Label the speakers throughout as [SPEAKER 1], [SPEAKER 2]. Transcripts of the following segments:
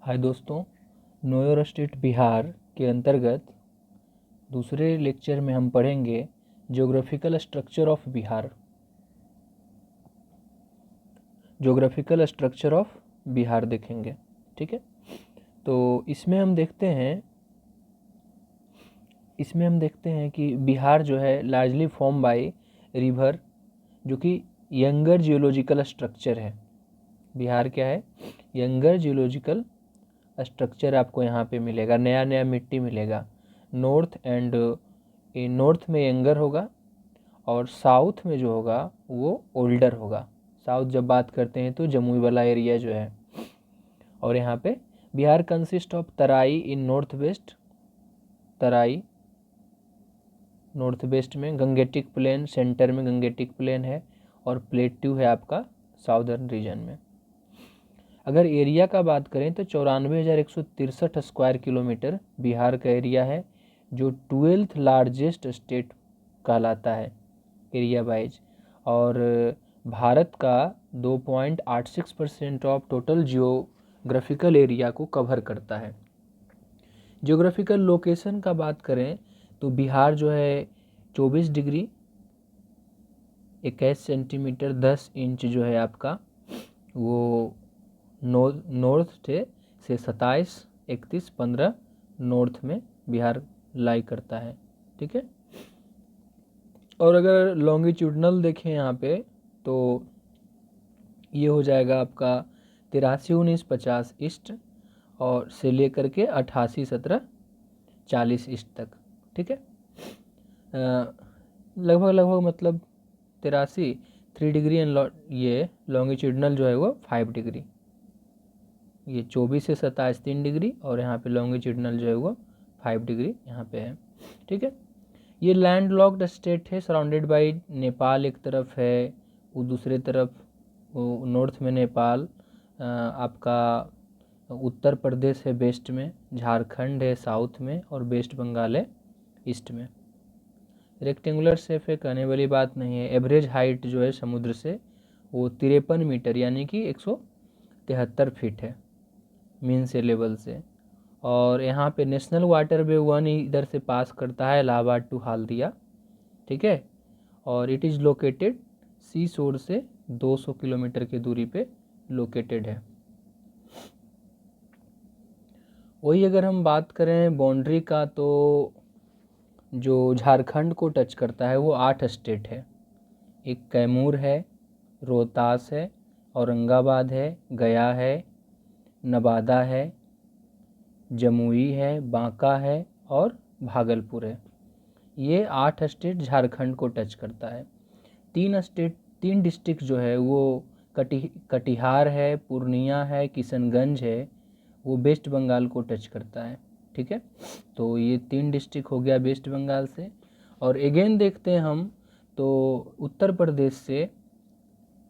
[SPEAKER 1] हाय दोस्तों, know your state Bihar के अंतर्गत दूसरे लेक्चर में हम पढ़ेंगे geographical structure of Bihar. Geographical structure of Bihar देखेंगे, ठीक है। तो इसमें हम देखते हैं कि बिहार जो है लार्जली फॉर्म बाय रिवर, जो कि यंगर जियोलॉजिकल स्ट्रक्चर है। बिहार क्या है? यंगर जियोलॉजिकल स्ट्रक्चर आपको यहाँ पे मिलेगा, नया नया मिट्टी मिलेगा। नॉर्थ में यंगर होगा और साउथ में जो होगा वो ओल्डर होगा। साउथ जब बात करते हैं तो जमुई वाला एरिया जो है। और यहाँ पे Bihar consist of Terai in north waste, Terai north west में, गंगेटिक प्लेन सेंटर में गंगेटिक प्लेन है, और प्लेट्यू है आपका साउदर्न रीजन में। अगर एरिया का बात करें तो 94,163 स्क्वायर किलोमीटर बिहार का एरिया है, जो 12th लार्जेस्ट स्टेट कहलाता है एरिया वाइज। और भारत का 2.86% ऑफ टोटल जियोग्राफिकल एरिया को कवर करता है। जियोग्राफिकल लोकेशन का बात करें तो बिहार जो है 24 डिग्री 21 सेंटीमीटर 10 इंच जो है आपका वो नॉर्थ से 27 31 15 नॉर्थ में बिहार लाई करता है, ठीक है। और अगर लॉन्गिट्यूडनल देखें यहाँ पे तो ये हो जाएगा आपका 83 19 50 ईस्ट और से लेकर के 88 17 40 ईस्ट तक, ठीक है। लगभग मतलब 83 3 डिग्री एंड ये लॉन्गिट्यूडनल जो है वो 5 डिग्री। ये 24 से 27 3 डिग्री और यहाँ पे लॉन्गिट्यूडनल जो है वो 5 डिग्री यहाँ पे है, ठीक है। ये लैंड लॉक्ड स्टेट है, सराउंडेड बाई नेपाल एक तरफ है, वो दूसरे तरफ वो नॉर्थ में नेपाल, आपका उत्तर प्रदेश है वेस्ट में, झारखंड है साउथ में, और वेस्ट बंगाल है ईस्ट में। रेक्टेंगुलर शेप है, कहने वाली बात नहीं है। एवरेज हाइट जो है समुद्र से वो 53 मीटर यानी कि 173 फीट है मीन से लेवल से। और यहाँ पे नेशनल वाटर वे 1 इधर से पास करता है, इलाहाबाद टू हल्दिया, ठीक है। और इट इज़ लोकेटेड सी शोर से 200 किलोमीटर की दूरी पे लोकेटेड है। वही अगर हम बात करें बाउंड्री का तो जो झारखंड को टच करता है वो 8 स्टेट है। एक कैमूर है, रोहतास है, औरंगाबाद है, गया है, नवादा है, जमुई है, बांका है और भागलपुर है। ये 8 स्टेट झारखंड को टच करता है। 3 डिस्ट्रिक्ट जो है वो कटिहार है, पूर्णिया है, किशनगंज है, वो वेस्ट बंगाल को टच करता है, ठीक है। तो ये 3 डिस्ट्रिक्ट हो गया वेस्ट बंगाल से। और अगेन देखते हैं हम तो उत्तर प्रदेश से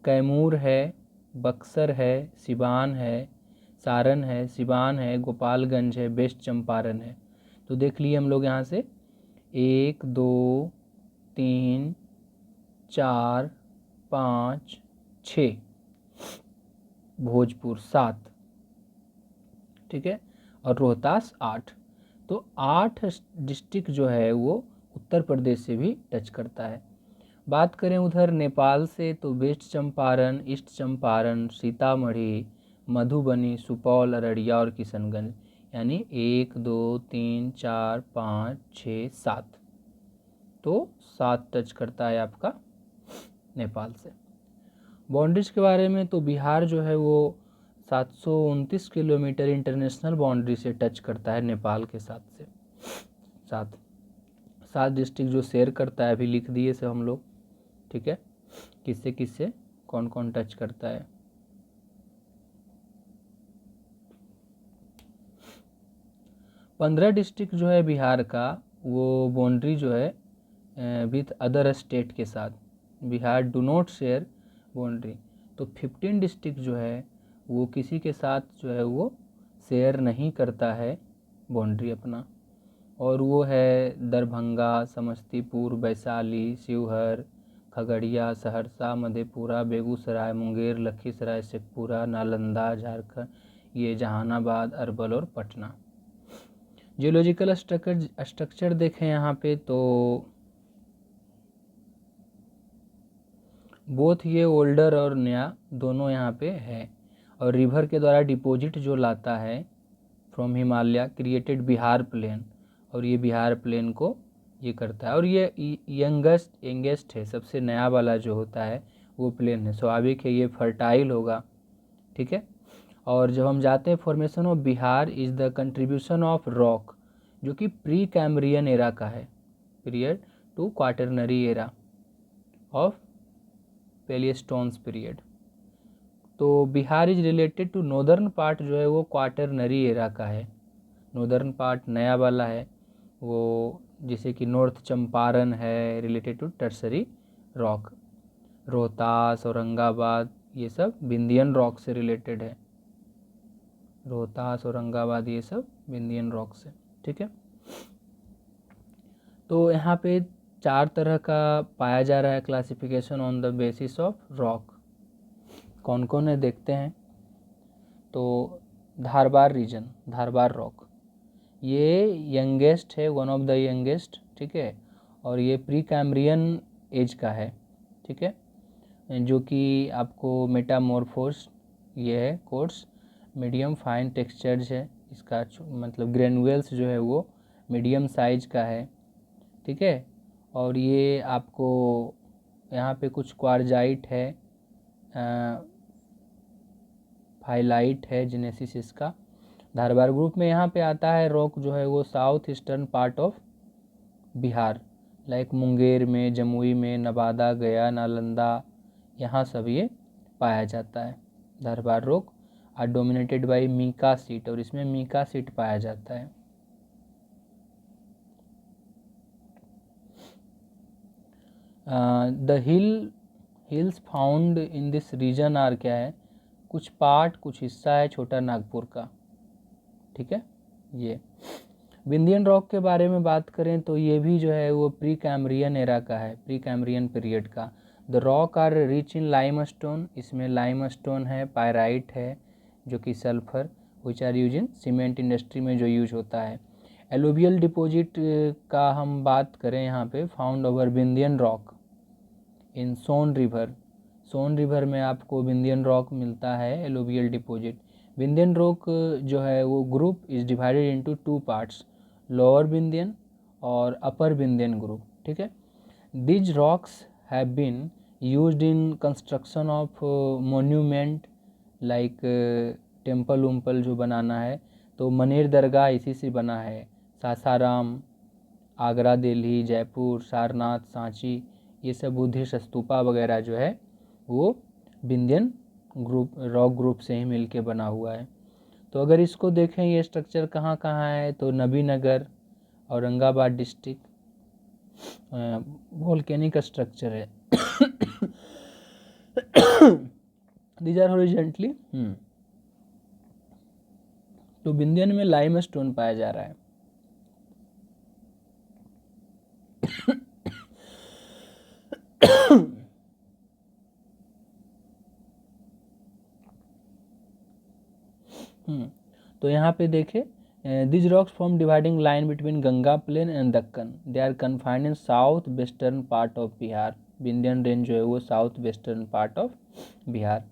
[SPEAKER 1] कैमूर है, बक्सर है, सिवान है, सारण है, सिवान है, गोपालगंज है, वेस्ट चंपारण है। तो देख लिए हम लोग यहाँ से 1 2 3 4 5 6, भोजपुर 7, ठीक है, और रोहतास 8। तो 8 डिस्ट्रिक्ट जो है वो उत्तर प्रदेश से भी टच करता है। बात करें उधर नेपाल से तो वेस्ट चंपारण, ईस्ट चंपारण, सीतामढ़ी, मधुबनी, सुपौल, अररिया और किशनगंज, यानी 1 2 3 4 5 6 7। तो 7 टच करता है आपका नेपाल से। बाउंड्रीज के बारे में तो बिहार जो है वो 729 किलोमीटर इंटरनेशनल बाउंड्री से टच करता है नेपाल के साथ से। 7 डिस्ट्रिक्ट जो शेयर करता है, अभी लिख दिए से हम लोग, ठीक है, किससे किससे कौन कौन टच करता है। पंद्रह डिस्ट्रिक्ट जो है बिहार का वो बाउंड्री जो है विथ अदर स्टेट के साथ, Bihar do not share boundary. तो 15 डिस्ट्रिक्ट जो है वो किसी के साथ जो है वो शेयर नहीं करता है बाउंड्री अपना, और वो है दरभंगा, समस्तीपुर, वैशाली, शिवहर, खगड़िया, सहरसा, मधेपुरा, बेगूसराय, मुंगेर, लखीसराय, शेखपुरा, नालंदा, झारखंड, ये जहानाबाद, अरवल और पटना। जियोलॉजिकल स्ट्रक्चर देखें यहाँ पे तो बोथ ये ओल्डर और नया दोनों यहाँ पे है। और रिवर के द्वारा डिपॉजिट जो लाता है from Himalaya created Bihar plain, और ये बिहार प्लेन को ये करता है। और ये यंगेस्ट है, सबसे नया वाला जो होता है वो प्लेन है, स्वाभाविक है ये फर्टाइल होगा, ठीक है। और जब हम जाते हैं formation of Bihar is the contribution of rock, जो कि प्री कैम्ब्रियन एरा का है, period to quaternary era of Pleistocene period. तो Bihar is related to northern part जो है वो क्वाटरनरी एरा का है, नॉर्दर्न पार्ट नया वाला है वो, जैसे कि नॉर्थ चंपारण है related to tertiary rock, Rohtas, Aurangabad ये सब विंध्यन रॉक से रिलेटेड है, रोहतास, औरंगाबाद ये सब विंध्यन रॉक से, ठीक है। तो यहाँ पे 4 तरह का पाया जा रहा है classification on the basis of rock. कौन कौन है देखते हैं। तो धारवाड़ रीजन, धारवाड़ रॉक, ये यंगेस्ट है, वन ऑफ द यंगेस्ट, ठीक है। और ये प्री कैम्ब्रियन एज का है, ठीक है, जो कि आपको मेटामॉर्फोस ये है कोर्स, मीडियम फाइन टेक्सचर्स है इसका, मतलब ग्रेनुअल्स जो है वो मीडियम साइज का है, ठीक है। और ये आपको यहाँ पे कुछ क्वार्जाइट है, फाइलाइट है जेनेसिस इसका। धारवाड़ ग्रुप में यहाँ पे आता है रॉक जो है वो south eastern part of Bihar, like Munger में, जमुई में, नवादा, गया, नालंदा, यहाँ सब ये पाया जाता है। Dharwar rock are dominated by mica schist, और इसमें मीका सीट पाया जाता है। The hills found in this region are क्या है, कुछ पार्ट कुछ हिस्सा है छोटा नागपुर का, ठीक है। ये विंध्यन रॉक के बारे में बात करें तो ये भी जो है वो प्री कैम्ब्रियन एरा का है, प्री कैम्ब्रियन पीरियड का। The rock are rich in limestone, इसमें लाइमस्टोन है, पायराइट है जो कि sulphur, which are use in cement industry में जो यूज होता है। एलुवियल डिपॉजिट का हम बात करें यहाँ पे, found over Vindhyan rock in Son river, Son river में आपको विंध्यन रॉक मिलता है, एलुवियल डिपॉजिट। विंध्यन रॉक जो है वो group is divided into 2 parts, lower Vindhyan और अपर विंध्यन ग्रुप, ठीक है। These rocks have been used in construction of monument like temple उम्पल जो बनाना है, तो मनेर दरगाह इसी से बना है, सासाराम, आगरा, दिल्ली, जयपुर, सारनाथ, सांची, ये सब बुद्धिस्ट स्तूपा वगैरह जो है वो विंध्यन ग्रुप, रॉक ग्रुप से ही मिलके बना हुआ है। तो अगर इसको देखें ये स्ट्रक्चर कहाँ कहाँ है, तो Nabinagar, Aurangabad district, volcanic structure है। These are horizontally. तो विंध्यन में लाइमस्टोन पाया जा रहा है। तो यहाँ पे देखे, these rocks form dividing line between Ganga plain and Deccan, they are confined in south western part of Bihar. Vindhyan range जो है वो south western part of Bihar,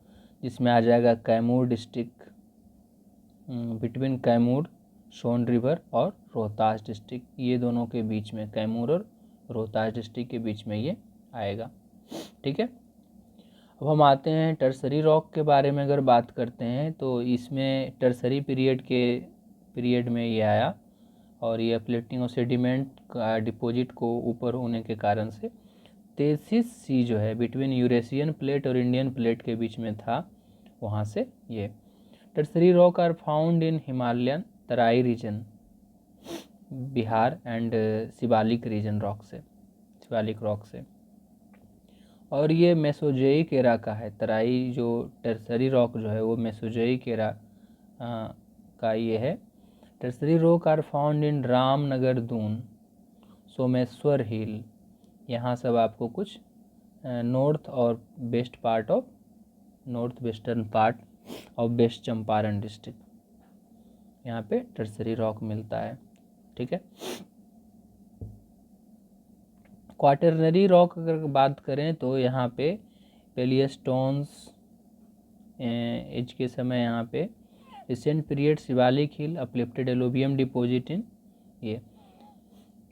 [SPEAKER 1] जिसमें आ जाएगा Kaimur district, between Kaimur, Son river और रोहतास डिस्ट्रिक्ट, ये दोनों के बीच में, कैमूर और रोहतास डिस्ट्रिक्ट के बीच में ये आएगा, ठीक है। अब हम आते हैं टर्सरी रॉक के बारे में अगर बात करते हैं, तो इसमें टर्सरी पीरियड में ये आया, और ये प्लेटिंग और सेडिमेंट का डिपॉजिट को ऊपर होने के कारण से तेसिस सी जो है बिटवीन यूरेशियन प्लेट और इंडियन प्लेट के बीच में था, वहाँ से ये tertiary rock are found in Himalayan Terai region Bihar and Shivalik region rock से, शिवालिक रॉक से। और ये मेसोजोइक एरा का है, तराई जो टर्सरी रॉक जो है वो मेसोजोइक एरा का ये है। Tertiary rock are found in Ramnagar, Doon, Someshwar hill, यहाँ सब आपको कुछ नॉर्थ और west part of, north western part of west Champaran district, यहाँ पे टर्सरी रॉक मिलता है। ठीक है, क्वाटरनरी रॉक अगर बात करें तो यहाँ पे पेलियस्टोन्स एज के समय यहाँ पे recent period Shivalik hill uplifted alluvium deposit in ये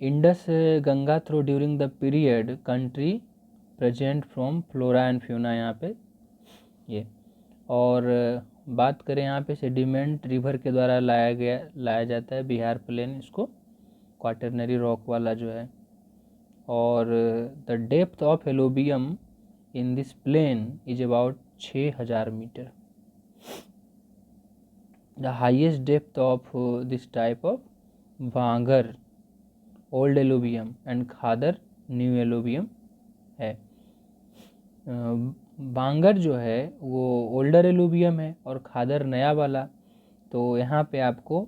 [SPEAKER 1] Indus Ganga through during the period country present from flora and fauna यहाँ पे ये। और बात करें यहाँ पे सेडिमेंट रिवर के द्वारा लाया जाता है बिहार प्लेन, इसको क्वाटरनरी रॉक वाला जो है। और the depth of alluvium in this plain is about 6000 metre. The highest depth of this type of bhangar old alluvium and khadar new alluvium है। बांगर जो है वो ओल्डर एलोबियम है और खादर नया वाला। तो यहाँ पे आपको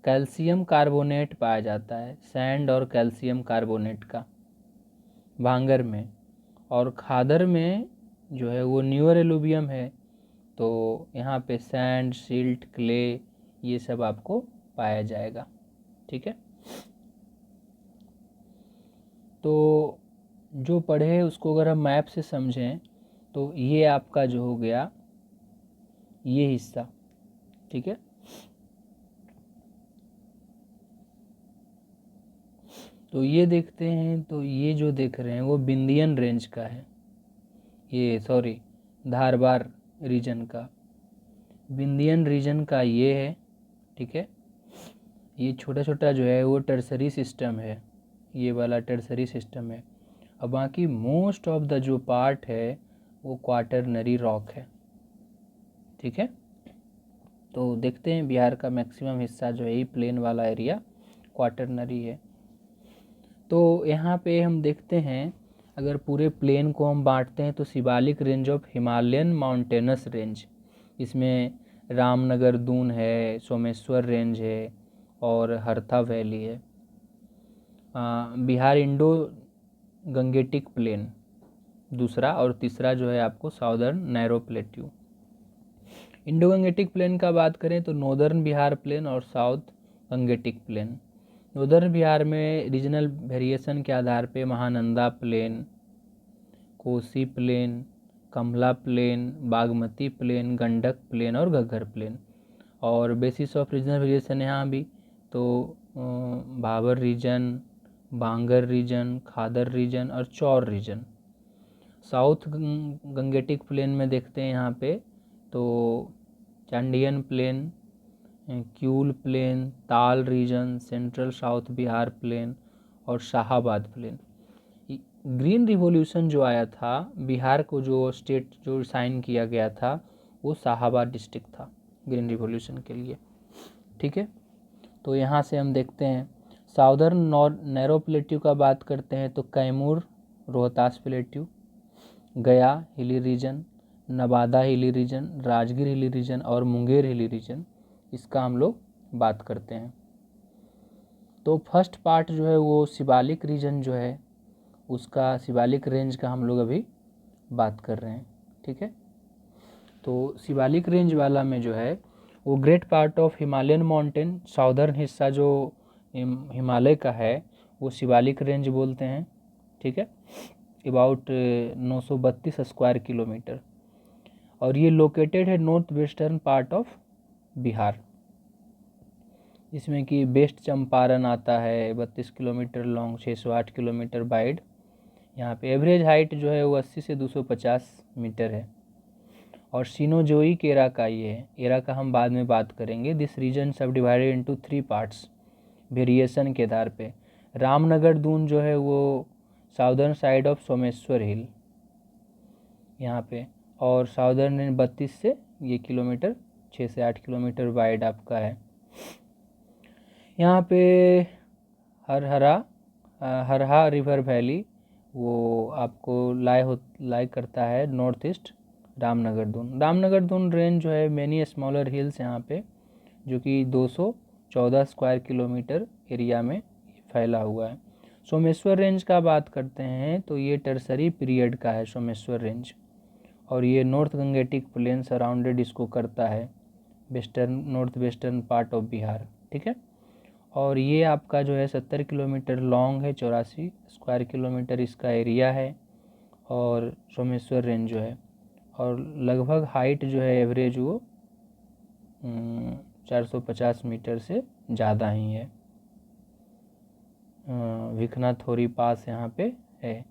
[SPEAKER 1] कैल्शियम कार्बोनेट पाया जाता है, सैंड और कैल्शियम कार्बोनेट का बांगर में, और खादर में जो है वो न्यूअर एलोबियम है। तो यहाँ पे सैंड, सिल्ट, क्ले ये सब आपको पाया जाएगा। ठीक है, तो जो पढ़े उसको अगर हम मैप से समझें तो ये आपका जो हो गया ये हिस्सा। ठीक है, तो ये देखते हैं, तो ये जो देख रहे हैं वो विंध्यन रेंज का है, ये सॉरी धारवाड़ रीजन का, विंध्यन रीजन का ये है। ठीक है, ये छोटा छोटा जो है वो टर्सरी सिस्टम है, ये वाला टर्सरी सिस्टम है। अब बाकी मोस्ट ऑफ द जो पार्ट है वो क्वाटरनरी रॉक है। ठीक है, तो देखते हैं बिहार का मैक्सिमम हिस्सा जो है ये प्लेन वाला एरिया क्वाटरनरी है। तो यहाँ पे हम देखते हैं अगर पूरे प्लेन को हम बांटते हैं तो Shivalik range of Himalayan mountainous range, इसमें रामनगर दून है, सोमेश्वर रेंज है और हरथा वैली है। बिहार इंडो गंगेटिक प्लेन दूसरा, और तीसरा जो है आपको southern narrow plateau. Indo Gangetic plain का बात करें तो नॉर्दर्न बिहार प्लेन और south Gangetic plain. Northern Bihar में रीजनल वेरिएशन के आधार पे Mahananda plain, Kosi plain, Kamla plain, Bagmati plain, Gandak plain और घग्गर प्लेन। और बेसिस ऑफ रीजनल वेरिएशन यहाँ भी तो bhabar region, bangar region, khadar region और chaur reason. South Gangetic plane में देखते हैं यहाँ पे तो चांडियन plain, Kiul plain, Tal region, central south Bihar plain और शाहाबाद प्लेन। ग्रीन रिवॉल्यूशन जो आया था बिहार को, जो स्टेट जो साइन किया गया था वो शाहाबाद डिस्ट्रिक्ट था ग्रीन रिवॉल्यूशन के लिए। ठीक है, तो यहाँ से हम देखते हैं साउदर्न नैरो प्लेट्यू का बात करते हैं तो कैमूर रोहतास प्लेट्यू, गया hilly region, Nawada hilly region, Rajgir hilly region और मुंगेर हिली रीजन, इसका हम लोग बात करते हैं। तो फर्स्ट पार्ट जो है वो शिवालिक रीजन जो है उसका, शिवालिक रेंज का हम लोग अभी बात कर रहे हैं। ठीक है, तो शिवालिक रेंज वाला में जो है वो great part of Himalayan mountain, southern हिस्सा जो हिमालय का है वो शिवालिक रेंज बोलते हैं। ठीक है, अबाउट 932 स्क्वायर किलोमीटर, और ये लोकेटेड है north western part of Bihar, जिसमें कि वेस्ट चंपारण आता है 32 किलोमीटर लॉन्ग, 608 किलोमीटर वाइड। यहाँ पे एवरेज हाइट जो है वो 80 से 250 मीटर है। और सिनोजोई के एरा का ये है, एरा का हम बाद में बात करेंगे। दिस रीजन सब डिवाइडेड इनटू 3 पार्ट्स वेरिएशन के आधार पे। रामनगर दून जो है वो southern side of Someshwar hill यहाँ पे, और साउदर्न 32 से ये किलोमीटर 6 से 8 किलोमीटर वाइड आपका है। यहाँ पे हरहा रिवर वैली वो आपको लाई करता है north east Ramnagar Doon range जो है मैनी स्मॉलर हिल्स यहाँ पे, जो कि 214 स्क्वायर किलोमीटर एरिया में फैला हुआ है। सोमेश्वर रेंज का बात करते हैं तो ये टर्सरी पीरियड का है सोमेश्वर रेंज, और ये नॉर्थ गंगेटिक प्लेन सराउंडेड इसको करता है north western part of Bihar, ठीक है। और ये आपका जो है 70 किलोमीटर लॉन्ग है, 84 स्क्वायर किलोमीटर इसका एरिया है। और सोमेश्वर रेंज जो है, और लगभग हाइट जो है एवरेज वो 450 मीटर से ज़्यादा ही है। विखनाथोरी पास यहाँ पे है,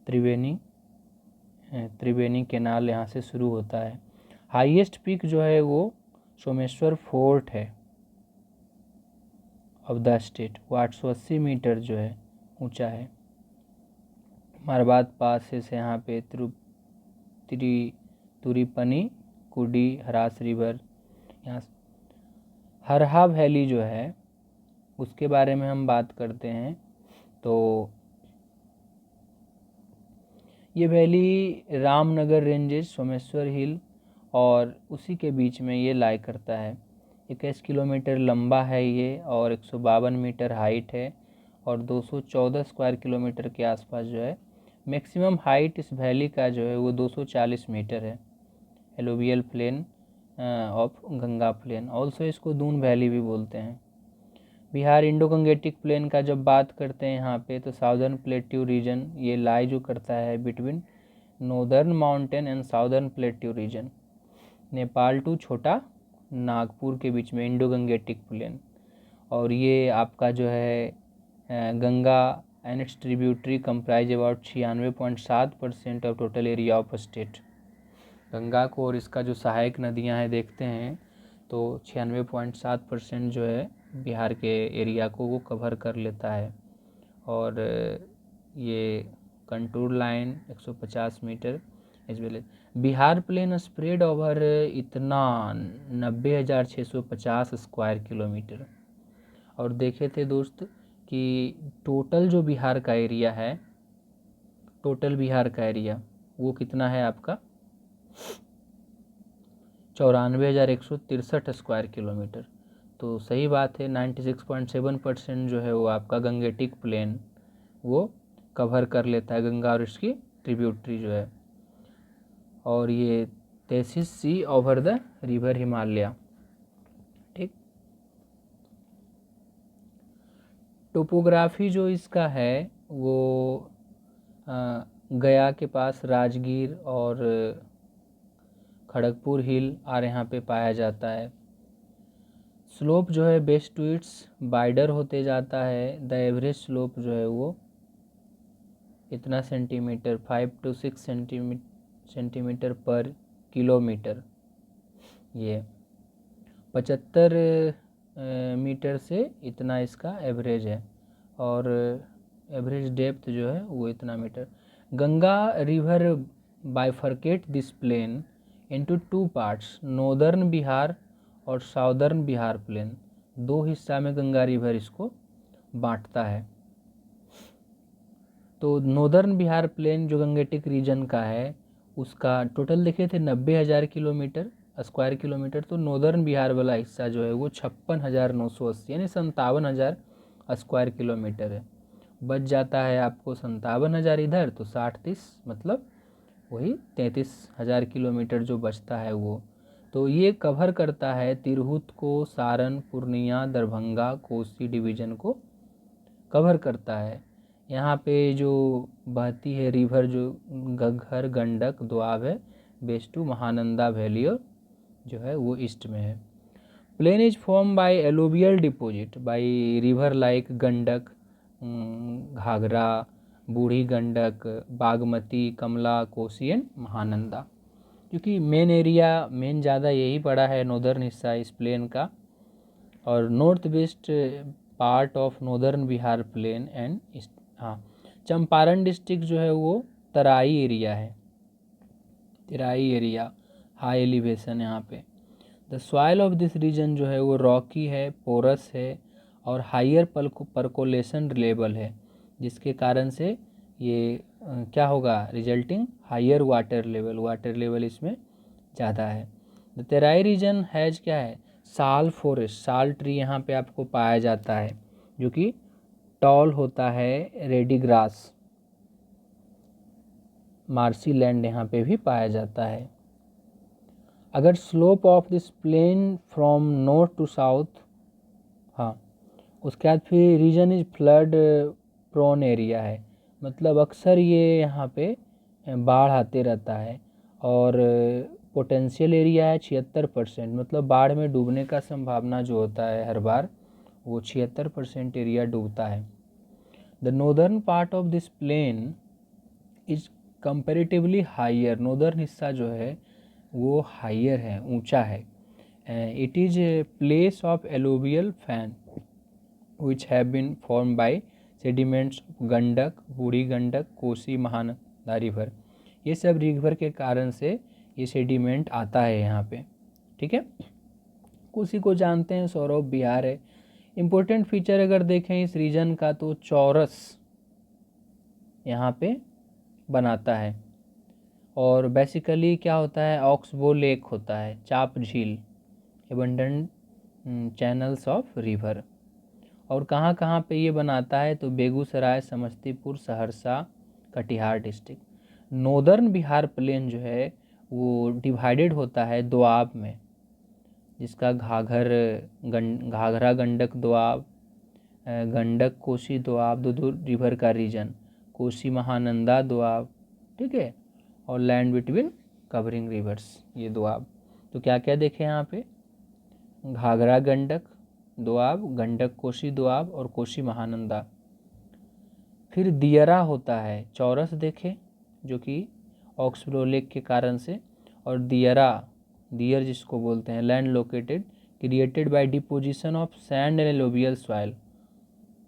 [SPEAKER 1] त्रिवेणी केनाल यहाँ से शुरू होता है। हाईएस्ट पीक जो है वो सोमेश्वर फोर्ट है ऑफ द स्टेट, वो 880 मीटर जो है ऊंचा है। मारबाद पास से यहाँ पे तुरीपनी कुडी हरास रिवर, यहाँ हरहा वैली जो है उसके बारे में हम बात करते हैं। तो ये वैली रामनगर रेंजेस, सोमेश्वर हिल और उसी के बीच में ये लाई करता है। 21 किलोमीटर लंबा है ये और 152 मीटर हाइट है और 214 स्क्वायर किलोमीटर के आसपास जो है। मैक्सिमम हाइट इस वैली का जो है वो 240 मीटर है। Alluvial plain of Ganga plain, also इसको दून वैली भी बोलते हैं। बिहार इंडो गंगेटिक प्लेन का जब बात करते हैं यहाँ पे, तो साउदर्न प्लेट्यू रीजन ये लाई जो करता है between northern mountain and southern plateau region, Nepal to Chota Nagpur के बीच में इंडो गंगेटिक प्लेन। और ये आपका जो है Ganga and it's tributary comprise about 96.7% of total area of state. Ganga को और इसका जो सहायक नदियां हैं देखते हैं तो 96.7% जो है बिहार के एरिया को वो कवर कर लेता है। और ये contour line 150 metre as well as Bihar plain spread over इतना 90,650 स्क्वायर किलोमीटर। और देखे थे दोस्त कि टोटल जो बिहार का एरिया है, टोटल बिहार का एरिया वो कितना है आपका 94,163 स्क्वायर किलोमीटर। तो सही बात है, 96.7% जो है वो आपका गंगेटिक प्लेन वो कवर कर लेता है, गंगा और इसकी ट्रिब्यूटरी जो है। और ये 33 सी ओवर द रिवर हिमालय, ठीक। टोपोग्राफी जो इसका है वो गया के पास राजगीर और खड़गपुर हिल और यहाँ पे पाया जाता है। स्लोप जो है बेस्ट टू इट्स वाइडर होते जाता है। द एवरेज स्लोप जो है वो इतना सेंटीमीटर 5 to 6 सेंटीमीटर पर किलोमीटर, ये 75 मीटर से इतना इसका एवरेज है। और एवरेज डेप्थ जो है वो इतना metre. Ganga river bifurcate this plain into 2 parts, northern Bihar और साउदर्न बिहार प्लेन। 2 हिस्सा में गंगा रिवर इसको बांटता है। तो नॉर्दर्न बिहार प्लेन जो गंगेटिक रीजन का है उसका टोटल देखे थे 90,000 किलोमीटर स्क्वायर किलोमीटर। तो नॉर्दर्न बिहार वाला हिस्सा जो है वो 56,980 यानी 57,000 स्क्वायर किलोमीटर है। बच जाता है आपको 57,000 इधर, तो 60-30 मतलब वही 33,000 किलोमीटर जो बचता है वो। तो ये कवर करता है तिरहुत को, सारण, पूर्णिया, दरभंगा, कोसी डिवीज़न को कवर करता है। यहाँ पे जो बहती है रिवर जो घग्गर, गंडक, दोआब है, बेस्ट टू महानंदा वैली और जो है वो ईस्ट में है। Plain is form by alluvial deposit by river like Gandak, Ghaghara, Burhi Gandak, Bagmati, Kamala, Kosi and Mahananda. क्योंकि मेन ज़्यादा यही पड़ा है नॉर्दर्न हिस्सा इस प्लेन का। और north west part of northern Bihar plain and हाँ, चंपारण डिस्ट्रिक्ट जो है वो तराई एरिया है, तराई एरिया, हाई एलिवेशन यहाँ पे। The soil of this region जो है वो रॉकी है, पोरस है और हायर परकोलेशन लेवल है, जिसके कारण से ये क्या होगा रिजल्टिंग हायर वाटर लेवल इसमें ज़्यादा है। द तराई रीजन हैज़ क्या है साल फॉरेस्ट, साल ट्री यहाँ पे आपको पाया जाता है जो कि टॉल होता है, रेडी ग्रास, मार्सी लैंड यहाँ पे भी पाया जाता है। अगर slope of this plain from north to south, हाँ, उसके बाद फिर region is flood prone area है, मतलब अक्सर ये यहाँ पे बाढ़ आते रहता है, और पोटेंशियल एरिया है 76%, मतलब बाढ़ में डूबने का संभावना जो होता है हर बार वो 76% एरिया डूबता है। The northern part of this plain is comparatively higher, नॉर्दर्न हिस्सा जो है वो हाइयर है, ऊंचा है। It is a place of alluvial fan which have been formed by sediments Gandak, Burhi Gandak, Kosi, Mahananda river, ये सब रिवर के कारण से ये सेडिमेंट आता है यहाँ पे, ठीक है। कोसी को जानते हैं, सौरभ बिहार है। इम्पोर्टेंट फीचर अगर देखें इस रीजन का तो चौरस यहाँ पे बनाता है, और बेसिकली क्या होता है, ऑक्सबो लेक होता है, चाप झील, एबंडेंट चैनल्स ऑफ रिवर। और कहाँ कहाँ पे ये बनाता है तो Begusarai, Samastipur, Saharsa, Katihar district. Northern Bihar plain जो है वो डिवाइडेड होता है दोआब में, जिसका घाघरा गंडक दोआब, गंडक कोसी दोआब, दो रिवर का रीजन, कोसी महानंदा दोआब, ठीक है, और लैंड बिटवीन कवरिंग रिवर्स, ये दोआब। तो क्या क्या देखें यहाँ पे, घाघरा गंडक दोआब, गंडक कोसी दोआब और कोसी महानंदा। फिर दियरा होता है, चौरस देखे जो कि ऑक्सबो लेक के कारण से, और दियरा, दियर जिसको बोलते हैं, land located created by deposition of sand and alluvial soil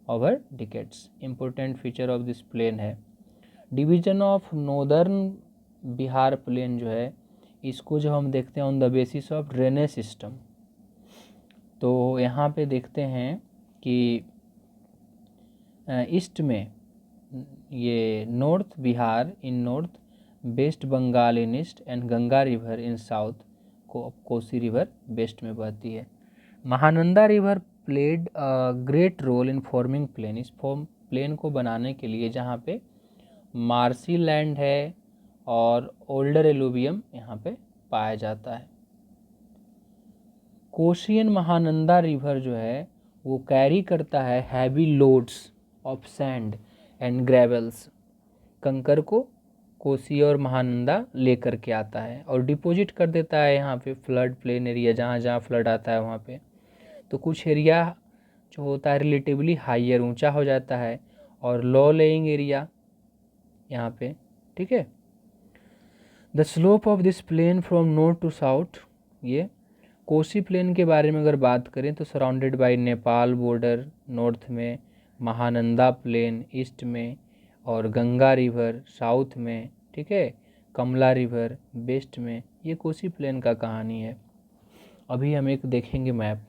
[SPEAKER 1] over decades. Important feature of this plain है। Division of northern Bihar plain जो है, इसको जो हम देखते हैं on the basis of drainage system, तो यहाँ पे देखते हैं कि ईस्ट में ये north Bihar in north, West Bengal in east and Ganga river in south, Kosi river west में बहती है। Mahananda river played a great role in forming plain, इस प्लेन को बनाने के लिए जहाँ पे मार्सी लैंड है और ओल्डर एलुवियम यहाँ पे पाया जाता है। कोसी एंड महानंदा रिवर जो है वो कैरी करता है heavy loads of sand and gravels, कंकर को कोसी और महानंदा लेकर के आता है और डिपॉजिट कर देता है यहाँ पे फ्लड प्लेन एरिया, जहाँ जहाँ फ्लड आता है वहाँ पे। तो कुछ एरिया जो होता है रिलेटिवली हाइयर, ऊंचा हो जाता है, और लो लेइंग एरिया यहाँ पे, ठीक है। The slope of this plain from north to south, ये कोसी प्लेन के बारे में अगर बात करें तो surrounded by Nepal border north में, महानंदा प्लेन ईस्ट में, और गंगा रिवर साउथ में, ठीक है, कमला रिवर वेस्ट में। ये कोसी प्लेन का कहानी है। अभी हम एक देखेंगे मैप,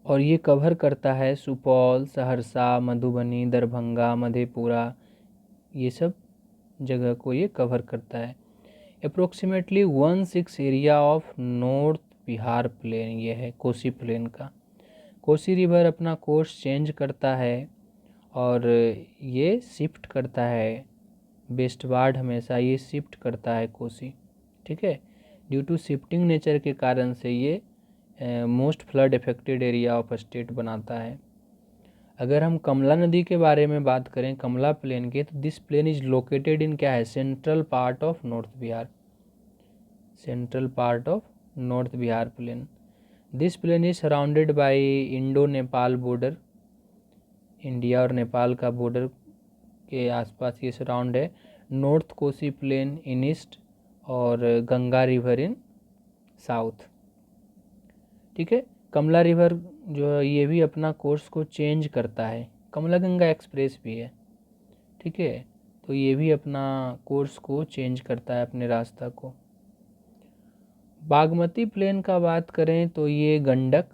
[SPEAKER 1] और ये कवर करता है सुपौल, सहरसा, मधुबनी, दरभंगा, मधेपुरा, ये सब जगह को ये कवर करता है। Approximately 1/6 area of north Bihar plain ये है कोसी प्लेन का। कोसी रिवर अपना कोर्स चेंज करता है और ये शिफ्ट करता है वेस्टवार्ड, हमेशा ये शिफ्ट करता है कोसी, ठीक है। ड्यू टू शिफ्टिंग नेचर के कारण से ये most flood affected area of state बनाता है। अगर हम कमला नदी के बारे में बात करें, कमला प्लेन के, तो this plain is located in क्या है, central part of north Bihar, central part of north Bihar plain. This plain is surrounded by Indo Nepal border, India और नेपाल का बॉर्डर के आसपास ये सराउंड है। North Kosi plain in east और गंगा रिवर इन साउथ, ठीक है। कमला रिवर जो है ये भी अपना कोर्स को चेंज करता है, कमला गंगा एक्सप्रेस भी है, ठीक है, तो ये भी अपना कोर्स को चेंज करता है, अपने रास्ता को। बागमती प्लेन का बात करें तो ये गंडक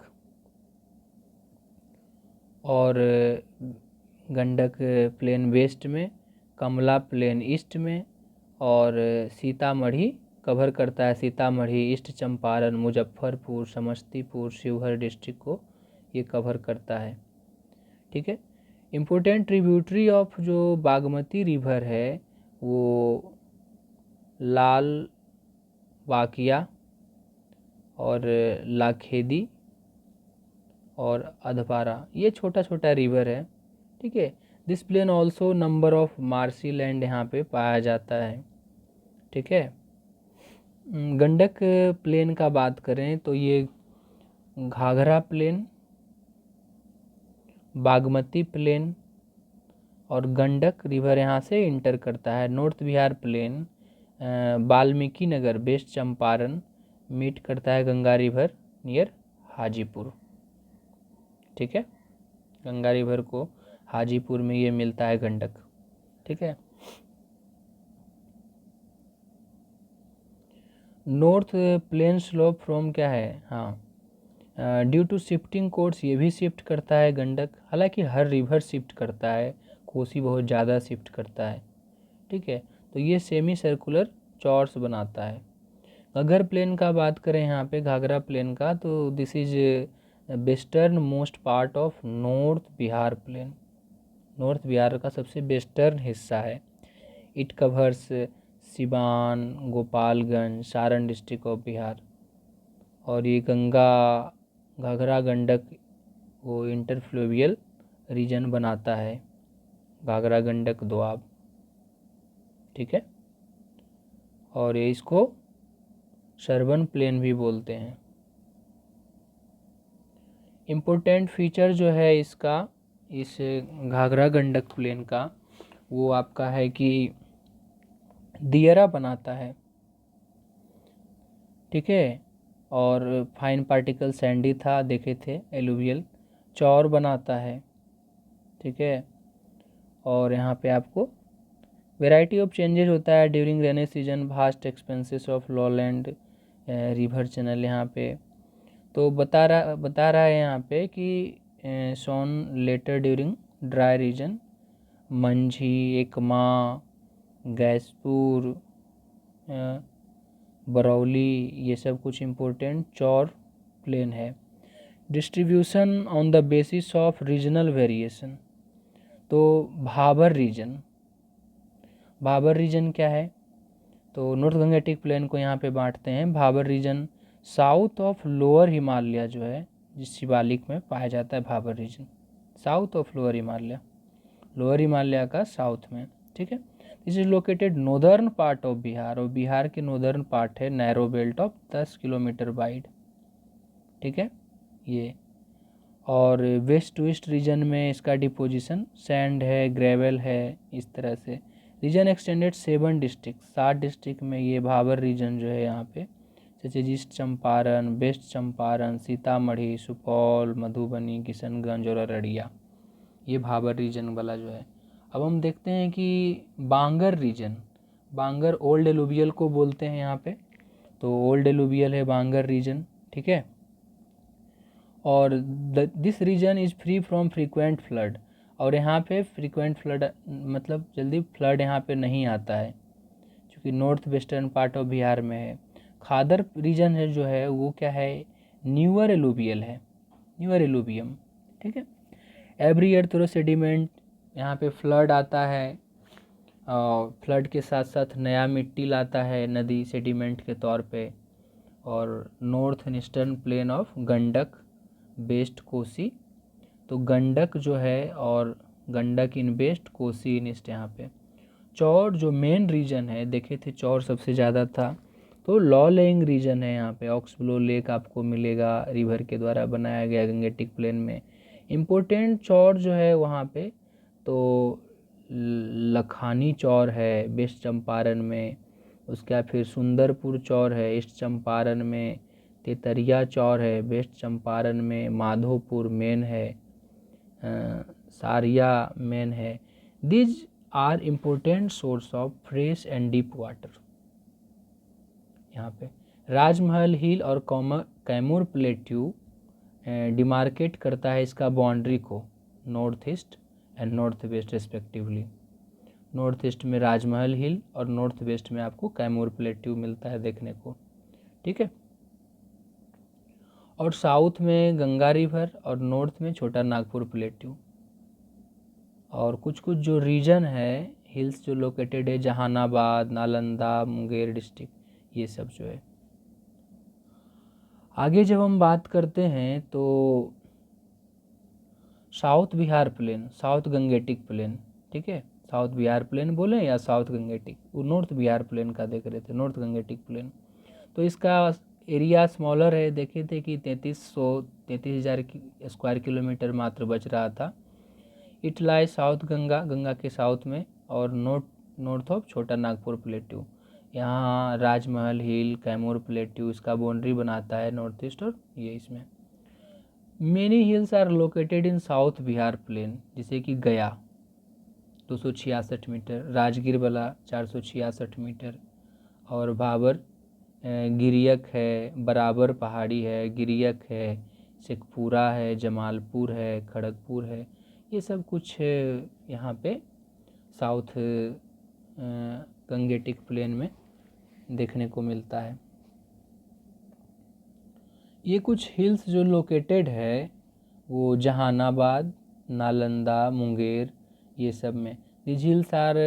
[SPEAKER 1] और गंडक प्लेन वेस्ट में, कमला प्लेन ईस्ट में, और सीतामढ़ी कवर करता है, सीतामढ़ी, ईस्ट चंपारण, मुजफ्फरपुर, समस्तीपुर, शिवहर डिस्ट्रिक्ट को ये कवर करता है, ठीक है। इम्पोर्टेंट ट्रिब्यूटरी ऑफ जो बागमती रिवर है वो लाल वाकिया और लाखेदी और अधपारा, ये छोटा छोटा रिवर है। ठीक है, this plain also number of marshy land यहाँ पे पाया जाता है। ठीक है, गंडक प्लेन का बात करें तो ये घाघरा प्लेन, बागमती प्लेन और गंडक रिवर यहाँ से इंटर करता है। North Bihar plane Valmiki Nagar waste Champaran meet करता है गंगा रिवर नियर हाजीपुर। ठीक है, गंगा रिवर को हाजीपुर में ये मिलता है गंडक। ठीक है, नॉर्थ प्लेन स्लोप फ्रॉम क्या है, हाँ, ड्यू टू शिफ्टिंग कोर्स ये भी शिफ्ट करता है गंडक। हालांकि हर रिवर शिफ्ट करता है, कोसी बहुत ज़्यादा शिफ्ट करता है। ठीक है, तो ये सेमी सर्कुलर चॉर्स बनाता है। घग्गर प्लेन का बात करें यहाँ पे, घाघरा प्लेन का, तो this is western most part of north Bihar plain. North Bihar का सबसे वेस्टर्न हिस्सा है। It covers Siwan, Gopalganj, Saran district of Bihar. और ये गंगा घाघरा गंडक वो इंटरफ्लुवियल रीजन बनाता है, घाघरा गंडक दोआब। ठीक है, और ये इसको सरवन प्लेन भी बोलते हैं। इम्पोर्टेंट फीचर जो है इसका, इस घाघरा गंडक प्लेन का, वो आपका है कि दियरा बनाता है। ठीक है, और फाइन पार्टिकल सैंडी था देखे थे, एलुवियल चौर बनाता है। ठीक है, और यहाँ पे आपको वेराइटी ऑफ चेंजेस होता है during rainy season, vast expanses of lowland river channel. यहाँ पे तो बता रहा है यहाँ पे कि Son later during dry region, Manjhi, Ekma, Gaispur, Barauli, ये सब कुछ इम्पोर्टेंट चौर प्लेन है। Distribution on the basis of regional variation, तो भाबर रीजन क्या है, तो नॉर्थ गंगेटिक प्लेन को यहाँ पे बांटते हैं। Bhabar region south of lower Himalaya जो है, जिस शिवालिक में पाया जाता है Bhabar region, south of lower Himalaya का साउथ में। ठीक है, this is located northern part of Bihar, और बिहार के नॉर्दर्न पार्ट है, narrow belt of 10 kilometre wide. ठीक है, ये और वेस्ट टू ईस्ट रीजन में इसका डिपोजिशन सैंड है, ग्रेवल है, इस तरह से। रीजन एक्सटेंडेड 7 डिस्ट्रिक्ट, 7 डिस्ट्रिक्ट में ये भाबर रीजन जो है यहाँ पे, जैसे ईस्ट चंपारण, वेस्ट चंपारण, सीतामढ़ी, सुपौल, मधुबनी, किशनगंज और अररिया, ये भाबर रीजन वाला जो है। अब हम देखते हैं कि बांगर रीजन, बांगर ओल्ड एलुवियल को बोलते हैं यहाँ पे, तो ओल्ड एलुवियल है बांगर रीजन। ठीक है, और this region is free from frequent flood, और यहाँ पे फ्रीक्वेंट फ्लड मतलब जल्दी फ्लड यहाँ पे नहीं आता है, क्योंकि north western part of Bihar में है। खादर रीजन है जो है वो क्या है, न्यूअर एलुवियल है, न्यूअर एलुवियम। ठीक है, एवरी ईयर थ्रू सेडिमेंट, यहाँ पे फ्लड आता है, और फ्लड के साथ साथ नया मिट्टी लाता है नदी सेडिमेंट के तौर पे। और north eastern plane of Gandak best Kosi, तो गंडक जो है और गंडक इन वेस्ट, कोसी इन ईस्ट। यहाँ पे चौर जो मेन रीजन है, देखे थे चौर सबसे ज़्यादा था, तो लॉ लेइंग रीजन है यहाँ पे। ऑक्सब्लो लेक आपको मिलेगा, रिवर के द्वारा बनाया गया गंगेटिक प्लेन में। इम्पोर्टेंट चौर जो है वहाँ पे, तो लखानी चौर है वेस्ट चंपारण में, उसका फिर सुंदरपुर चौर है ईस्ट चंपारण में, तेतरिया चौर है वेस्ट चंपारण में, माधोपुर मेन है, सारिया मेन है। These are important source of fresh and deep water. यहाँ पे राजमहल हिल और कैमूर प्लेट्यू डिमार्केट करता है इसका बाउंड्री को, north east and north west respectively. North east में राजमहल हिल और नॉर्थ वेस्ट में आपको कैमूर प्लेट्यू मिलता है देखने को। ठीक है, और साउथ में गंगा रिवर और नॉर्थ में छोटा नागपुर प्लेट्यू। और कुछ कुछ जो रीजन है हिल्स जो लोकेटेड है जहानाबाद, नालंदा, मुंगेर डिस्ट्रिक्ट, ये सब जो है। आगे जब हम बात करते हैं तो south Bihar plain, south Gangetic plain, ठीक है, साउथ बिहार प्लेन बोले या साउथ गंगेटिक, वो नॉर्थ बिहार प्लेन का देख रहे थे, नॉर्थ गंगेटिक प्लेन। तो इसका एरिया स्मॉलर है, देखे थे कि 33,000 स्क्वायर किलोमीटर मात्र बच रहा था। It lie south Ganga, Ganga के साउथ में, और north of Chota Nagpur plateau. यहाँ राजमहल हिल, कैमूर प्लेट्यू इसका बाउंड्री बनाता है नॉर्थ ईस्ट, और ये इसमें many hills are located in south Bihar plain, जैसे कि गया 266 मीटर, राजगीर वाला 466 मीटर, और भाबर गिरियक है, बराबर पहाड़ी है, गिरियक है, शेखपुरा है, जमालपुर है, खड़गपुर है, ये सब कुछ यहाँ पे साउथ गंगेटिक प्लेन में देखने को मिलता है। ये कुछ हिल्स जो लोकेटेड है वो जहानाबाद, नालंदा, मुंगेर, ये सब में। This hills are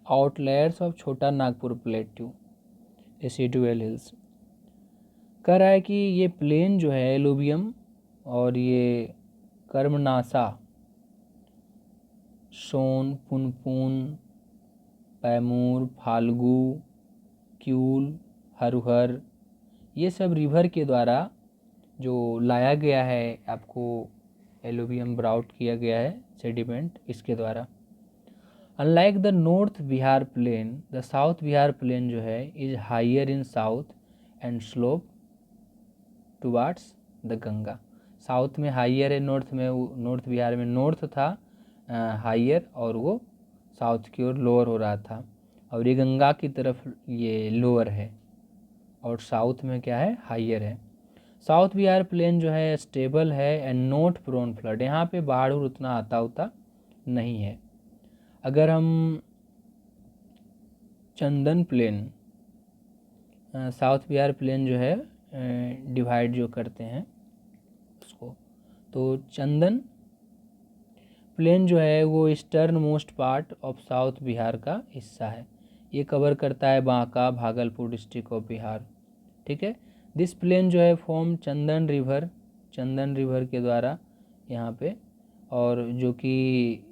[SPEAKER 1] outliers of Chota Nagpur plateau, residual hills. कह रहा है कि ये प्लेन जो है एलुवियम और ये कर्मनासा, सोन, पुनपुन, पैमूर, फाल्गु, क्यूल, हरुहर, ये सब रिवर के द्वारा जो लाया गया है, आपको एलुवियम ब्राउट किया गया है सेडिमेंट इसके द्वारा। Unlike the north Bihar plain, the south Bihar plain जो है is higher in south and slope towards the Ganga. साउथ में हाइयर है, नॉर्थ में, नॉर्थ बिहार में नॉर्थ था हाइयर, और वो साउथ की ओर लोअर हो रहा था, और ये गंगा की तरफ ये लोअर है, और साउथ में क्या है, हाइयर है। साउथ बिहार प्लेन जो है स्टेबल है एंड नॉट प्रोन फ्लड, यहाँ पे बाढ़ उतना आता नहीं है। अगर हम चंदन प्लेन, साउथ बिहार प्लेन जो है डिवाइड जो करते हैं उसको, तो चंदन प्लेन जो है वो eastern most part of south Bihar का हिस्सा है। ये कवर करता है बांका, भागलपुर डिस्ट्रिक्ट ऑफ बिहार, ठीक है। दिस प्लेन जो है फॉर्म चंदन रिवर के द्वारा यहाँ पे, और जो कि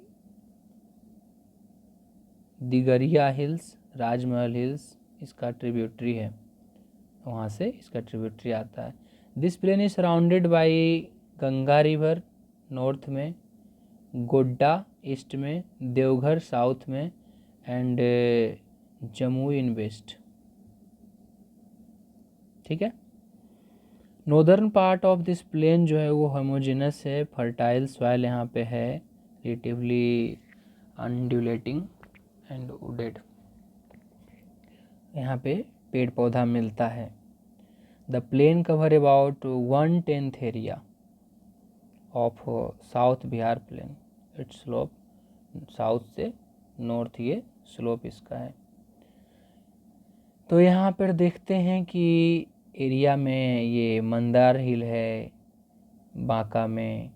[SPEAKER 1] दिगरिया हिल्स, राजमहल हिल्स इसका ट्रिब्यूटरी है, वहाँ से इसका ट्रिब्यूटरी आता है। This plain is surrounded by Ganga river north में, गोड्डा ईस्ट में, देवघर साउथ में, एंड जमुई इन वेस्ट, ठीक है। Northern part of this plain जो है वो होमोजेनस है, फर्टाइल सॉइल यहाँ पे है, रिलेटिवली अनड्यूलेटिंग एंड वुडेड, यहाँ पे पेड़ पौधा मिलता है। The plain cover about 1/10 area of south Bihar plain, its slope south से नॉर्थ, ये स्लोप इसका है। तो यहाँ पर देखते हैं कि एरिया में ये मंदार हिल है, बांका में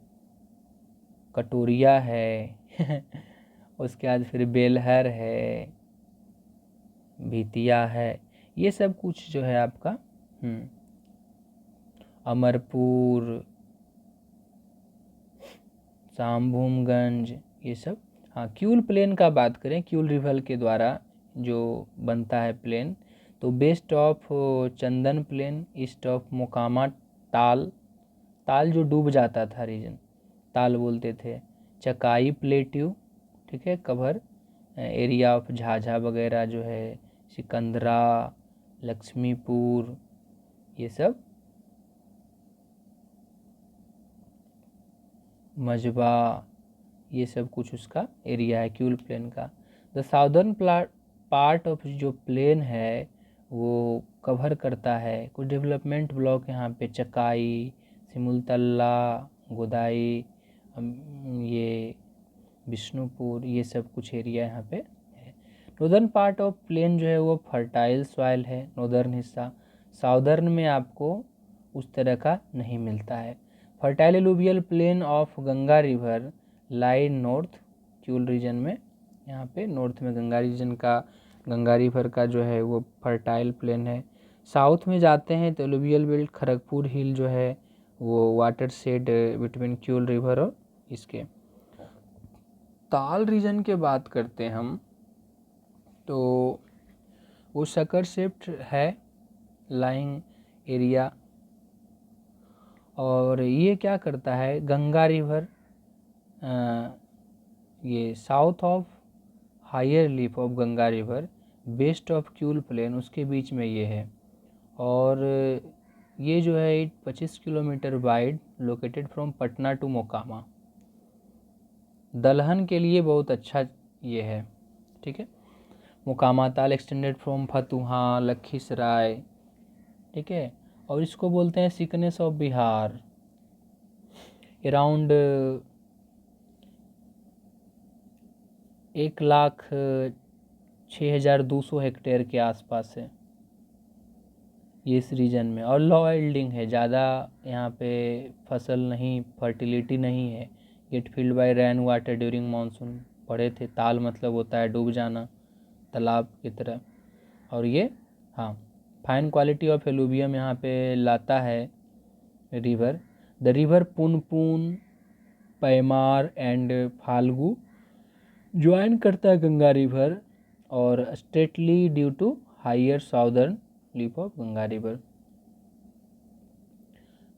[SPEAKER 1] कटोरिया है उसके बाद फिर बेलहर है, भितिया है, ये सब कुछ जो है आपका अमरपुर, शामभूमगंज, ये सब। हाँ, क्यूल प्लेन का बात करें, क्यूल रिवर के द्वारा जो बनता है प्लेन, तो west of Chandan plain, east of Mokama, Tal जो डूब जाता था रीजन, ताल बोलते थे, चकाई प्लेट्यू, ठीक है, कवर एरिया ऑफ झाझा वगैरह जो है, सिकंदरा, लक्ष्मीपुर, ये सब, मजबा, ये सब कुछ उसका एरिया है क्यूल प्लेन का। द साउदर्न पार्ट ऑफ जो प्लेन है वो कवर करता है कुछ डेवलपमेंट ब्लॉक, यहाँ पे चकाई, सिमुलतला, गोदाई, ये विष्णुपुर, ये सब कुछ एरिया यहाँ पे है। नॉर्दर्न पार्ट ऑफ प्लेन जो है वो फर्टाइल सॉइल है, नॉर्दर्न हिस्सा। साउदर्न में आपको उस तरह का नहीं मिलता है। Fertile alluvial plain of Ganga river lie north Kiul region में यहाँ पे नॉर्थ में गंगा रीजन का, गंगा रिवर का जो है वो फर्टाइल प्लेन है। साउथ में जाते हैं तो एलुवियल बेल्ट खड़गपुर हिल जो है वो water shade between Kiul river और इसके। ताल रीजन के बात करते हैं हम तो वो शकर शेप्ड है लाइंग एरिया, और ये क्या करता है, गंगा रिवर ये south of higher lip of Ganga river west of Kiul plain उसके बीच में ये है, और ये जो है 25 kilometre wide, located from Patna to Mokama. दलहन के लिए बहुत अच्छा ये है, ठीक है। मोकामा ताल एक्सटेंडेड फ्रॉम फतुहा लखीसराय, ठीक है, और इसको बोलते हैं sickness of Bihar. Around 1,06,200 hectare के आसपास है ये इस रीजन में, और लो यील्डिंग है, ज़्यादा यहाँ पे फसल नहीं, फर्टिलिटी नहीं है। Get filled by rain water during monsoon, पढ़े थे, ताल मतलब होता है डूब जाना तालाब की तरह। और ये हाँ, फाइन क्वालिटी ऑफ एलुवियम यहाँ पे लाता है river. The river Punpun, Paimar and Phalgu join करता है गंगा रिवर, और straightly due to higher southern lip of Ganga river.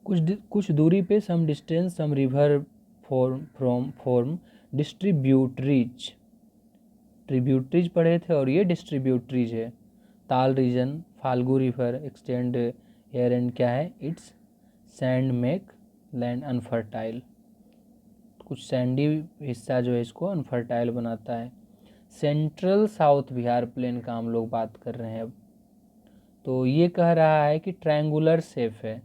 [SPEAKER 1] कुछ दूरी पे some distance some river form distributaries, tributaries पढ़े थे, और ये डिस्ट्रीब्यूटरीज है। Tal region Phalgu river extend air and क्या है, it's sand make land unfertile, कुछ सैंडी हिस्सा जो है इसको अनफर्टाइल बनाता है। सेंट्रल साउथ बिहार प्लेन का हम लोग बात कर रहे हैं अब, तो ये कह रहा है कि ट्रायंगुलर शेप है।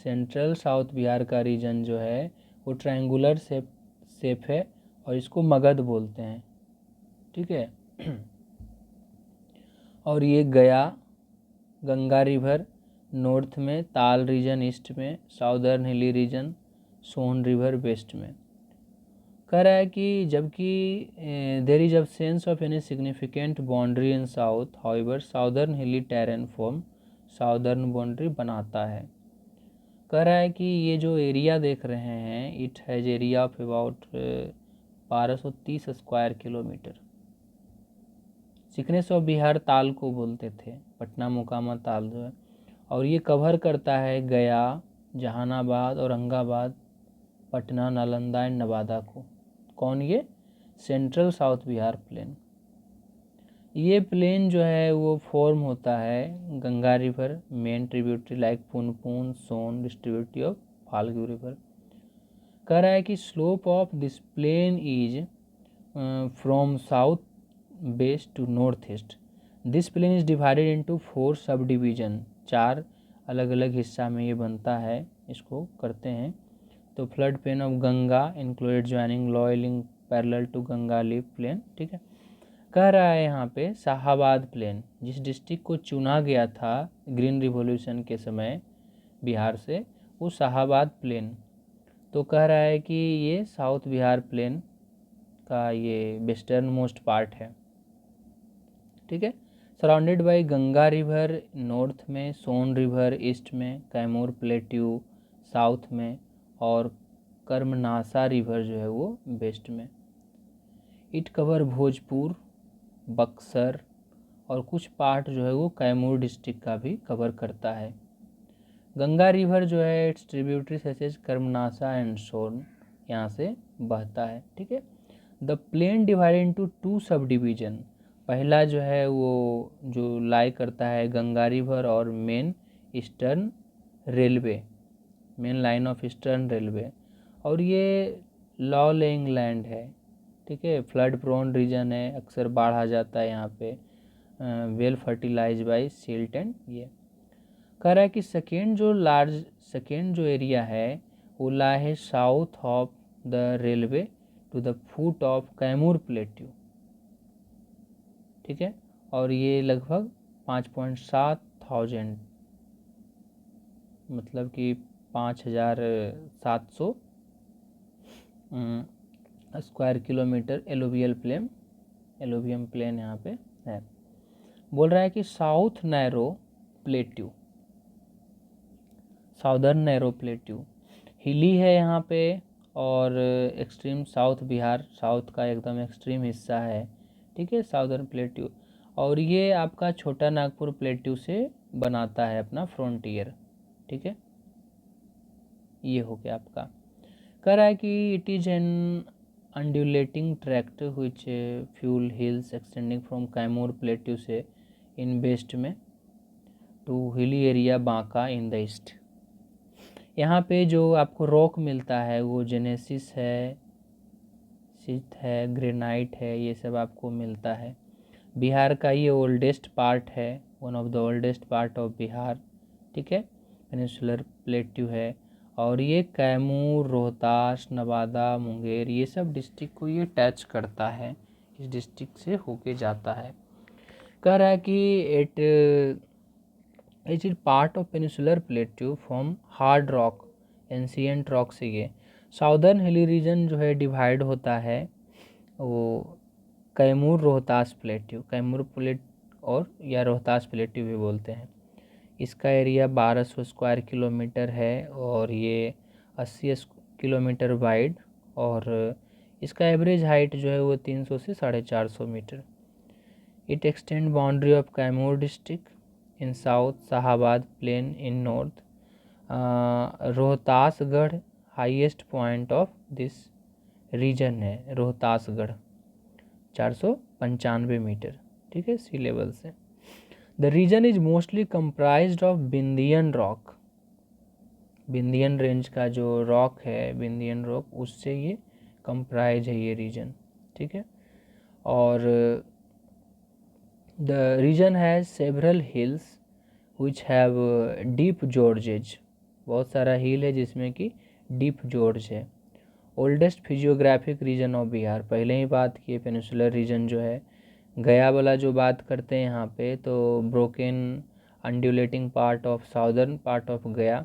[SPEAKER 1] सेंट्रल साउथ बिहार का रीजन जो है वो ट्रायंगुलर शेप है, और इसको मगध बोलते हैं, ठीक है। और ये गया गंगा रिवर नॉर्थ में, ताल रीजन ईस्ट में, southern hilly region Son river west में। कह रहा है कि जबकि there is absence of any significant boundary in south, however southern hilly terrain form southern boundary बनाता है। कह रहा है कि ये जो एरिया देख रहे हैं, it has area of about 1230 square kilometre. Sickness of Bihar ताल को बोलते थे, पटना मोकामा ताल जो है, और ये कवर करता है गया, जहानाबाद, औरंगाबाद, पटना, नालंदा एंड नवादा को। कौन ये, सेंट्रल साउथ बिहार प्लेन। ये प्लेन जो है वो फॉर्म होता है Ganga river main tributary like Punpun Son distributary of Phalgu river. कह रहा है कि slope of this plain is from south west to north east. This plain is divided into 4 sub division, 4 अलग अलग हिस्सा में ये बनता है, इसको करते हैं। तो flood plain of Ganga included joining low lying parallel to Ganga lip plain, ठीक है। कह रहा है यहाँ पे शाहाबाद प्लेन, जिस डिस्ट्रिक्ट को चुना गया था ग्रीन रिवॉल्यूशन के समय बिहार से, वो शाहाबाद प्लेन। तो कह रहा है कि ये साउथ बिहार प्लेन का ये वेस्टर्न मोस्ट पार्ट है, ठीक है। Surrounded by Ganga river north में, सोन रिवर ईस्ट में, कैमूर प्लेट्यू साउथ में, और कर्मनासा रिवर जो है वो वेस्ट में। इट कवर भोजपुर, बक्सर, और कुछ पार्ट जो है वो कैमूर डिस्ट्रिक्ट का भी कवर करता है। गंगा रिवर जो है इट्स ट्रिब्यूटरी सचेज कर्मनासा एंड सोन यहाँ से बहता है, ठीक है। The plane divided into 2 sub division. पहला जो है वो जो लाई करता है गंगा रिवर और main eastern railway, main line of eastern railway, और ये लॉ लेइंग लैंड है, ठीक है। फ्लड प्रोन रीजन है, अक्सर बाढ़ आ जाता है यहाँ पे, well fertilise by silt and ये। कह रहा है कि सेकेंड जो एरिया है वो ला है south of the railway to the foot of Kaimur plateau, ठीक है। और ये लगभग 5,700 मतलब कि 5,700 square kilometre alluvial plain alluvium plain यहाँ पे है। बोल रहा है कि south narrow plateau, southern narrow plateau hilly है यहाँ पे, और एक्सट्रीम साउथ बिहार, साउथ का एकदम एक्सट्रीम हिस्सा है, ठीक है, साउदर्न प्लेट्यू। और ये आपका छोटा नागपुर प्लेट्यू से बनाता है अपना फ्रंटियर, ठीक है। ये हो गया आपका। कह रहा है कि it is an undulating tract which fuel hills extending from Kaimur plateau से इन वेस्ट में to hilly area Banka in the east. यहाँ पे जो आपको रॉक मिलता है वो जेनेसिस है, सिथ है, ग्रेनाइट है, ये सब आपको मिलता है। बिहार का ये ओल्डेस्ट पार्ट है, one of the oldest part of Bihar, ठीक है, पेनिनसुलर प्लेट्यू है। और ये कैमूर, रोहतास, नवादा, मुंगेर, ये सब डिस्ट्रिक्ट को ये टच करता है, इस डिस्ट्रिक्ट से होके जाता है। कह रहा है कि it is part of peninsular plateau from hard rock, ancient rock से ये साउदर्न हिली रीजन जो है डिवाइड होता है वो कैमूर रोहतास प्लेट्यू, कैमूर प्लेट और या रोहतास प्लेट्यू भी बोलते हैं। इसका एरिया 1200 स्क्वायर किलोमीटर है और ये 80 किलोमीटर वाइड, और इसका एवरेज हाइट जो है वो 300 से 450 metre. It extend boundary of Kaimur district in south, Shahabad plain in north. Rohtasgarh highest point of this region है, रोहतासगढ़ 495 मीटर, ठीक है, सी लेवल से। The region is mostly comprised of Vindhyan rock, Vindhyan range का जो रॉक है, बिंदियन रॉक, उससे ये कंप्राइज है ये रीजन, ठीक है। और the region has several hills which have deep gorges, बहुत सारा हिल है जिसमें कि डीप जॉर्ज है। Oldest physiographic region of Bihar, पहले ही बात की पेनिनसुलर रीजन जो है, गया वाला जो बात करते हैं यहाँ पे, तो broken undulating part of southern part of Gaya,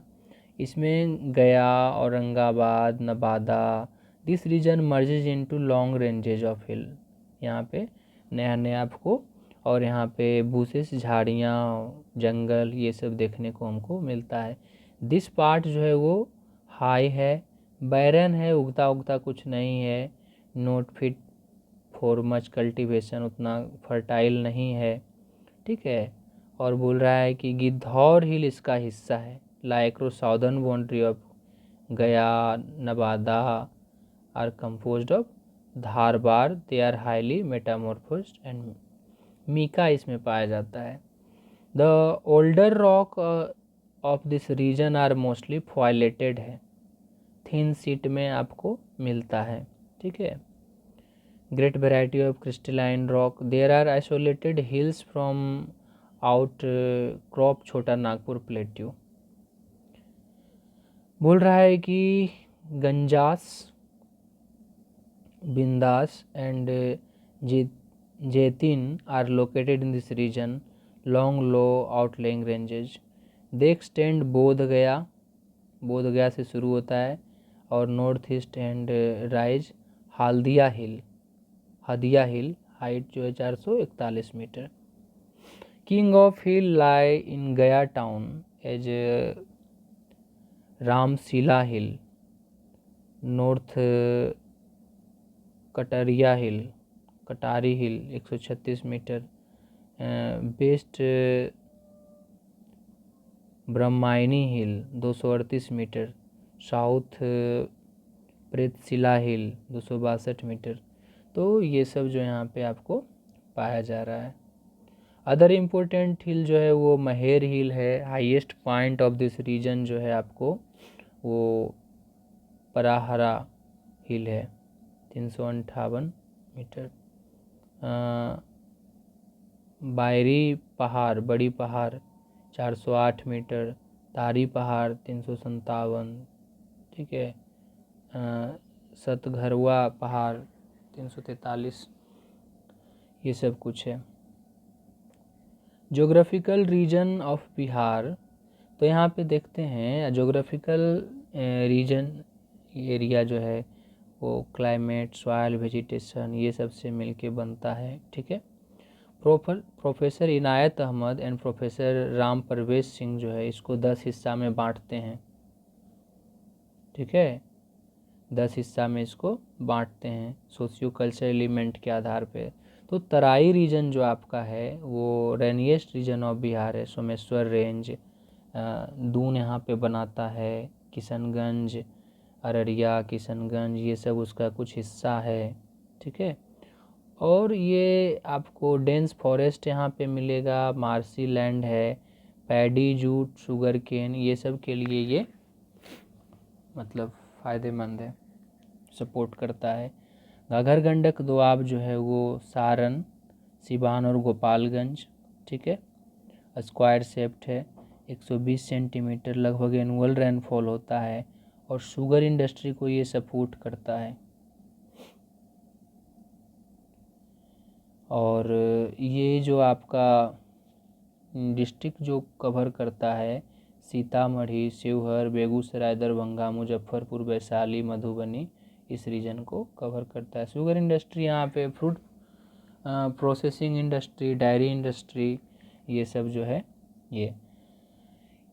[SPEAKER 1] इसमें Gaya, Aurangabad, Nawada, this region merges into long ranges of hill, यहाँ पे नया नया आपको, और यहाँ पे बूसेस, झाड़ियाँ, जंगल, ये सब देखने को हमको मिलता है। दिस पार्ट जो है वो हाई है, बैरन है, उगता उगता कुछ नहीं है, note fit for much cultivation, उतना फर्टाइल नहीं है, ठीक है। और बोल रहा है कि गिद्धौर हिल इसका हिस्सा है, लाइक्रो southern boundary of Gaya, Nawada are composed of Dharwar, they are highly metamorphosed and mica इसमें पाया जाता है। The older rock of this region are mostly foliated है, थिन सीट में आपको मिलता है, ठीक है। Great variety of crystalline rock, there are isolated hills from outcrop Chota Nagpur plateau. बोल रहा है कि गंजास, बिंदास एंड जैतिन are located in this region, long low outlying ranges, they extend Bodh Gaya से शुरू होता है, और north east and rise Haldia hill, height जो है 441 metre. King of hill lie in Gaya town as Ramshila hill, north Katari hill 136 metre, west Brahmayoni hill 238 metre, south Pretshila hill 262 metre. तो ये सब जो यहाँ पे आपको पाया जा रहा है। अदर इम्पोर्टेंट हिल जो है वो महेर हिल है, highest point of this region जो है आपको वो पराहरा हिल है 358 मीटर। बायरी पहाड़, बड़ी पहाड़ 408 मीटर, तारी पहाड़ 357, ठीक है, सतघरवा पहाड़ 343, ये सब कुछ है। जोग्राफिकल रीजन ऑफ बिहार, तो यहाँ पे देखते हैं जोग्राफिकल रीजन एरिया जो है वो क्लाइमेट, सॉइल, वेजिटेशन ये सब से मिलके बनता है। ठीक है। Professor Inayat Ahmad and professor Ram Parvesh Singh जो है इसको 10 हिस्सा में बांटते हैं। ठीक है, 10 हिस्सा में इसको बांटते हैं सोशियो कल्चर एलिमेंट के आधार पे। तो तराई रीजन जो आपका है वो रेनिएस्ट रीजन ऑफ बिहार है। सोमेश्वर रेंज दून यहाँ पे बनाता है, किशनगंज, अररिया, किशनगंज ये सब उसका कुछ हिस्सा है। ठीक है। और ये आपको डेंस फॉरेस्ट यहाँ पे मिलेगा, मार्सी लैंड है, पैडी, जूट, शुगर केन ये सब के लिए ये मतलब फ़ायदेमंद है, सपोर्ट करता है। घाघर गंडक दोआब जो है वो सारण, सिवान और गोपालगंज। ठीक है, स्क्वायर शेप्ड है, 120 सेंटीमीटर लगभग एनुअल रेनफॉल होता है और शुगर इंडस्ट्री को ये सपोर्ट करता है। और ये जो आपका डिस्ट्रिक्ट जो कवर करता है सीतामढ़ी, शिवहर, बेगूसराय, दरभंगा, मुजफ्फरपुर, वैशाली, मधुबनी इस रीजन को कवर करता है। शुगर इंडस्ट्री यहाँ पे fruit processing industry, diary industry ये सब जो है ये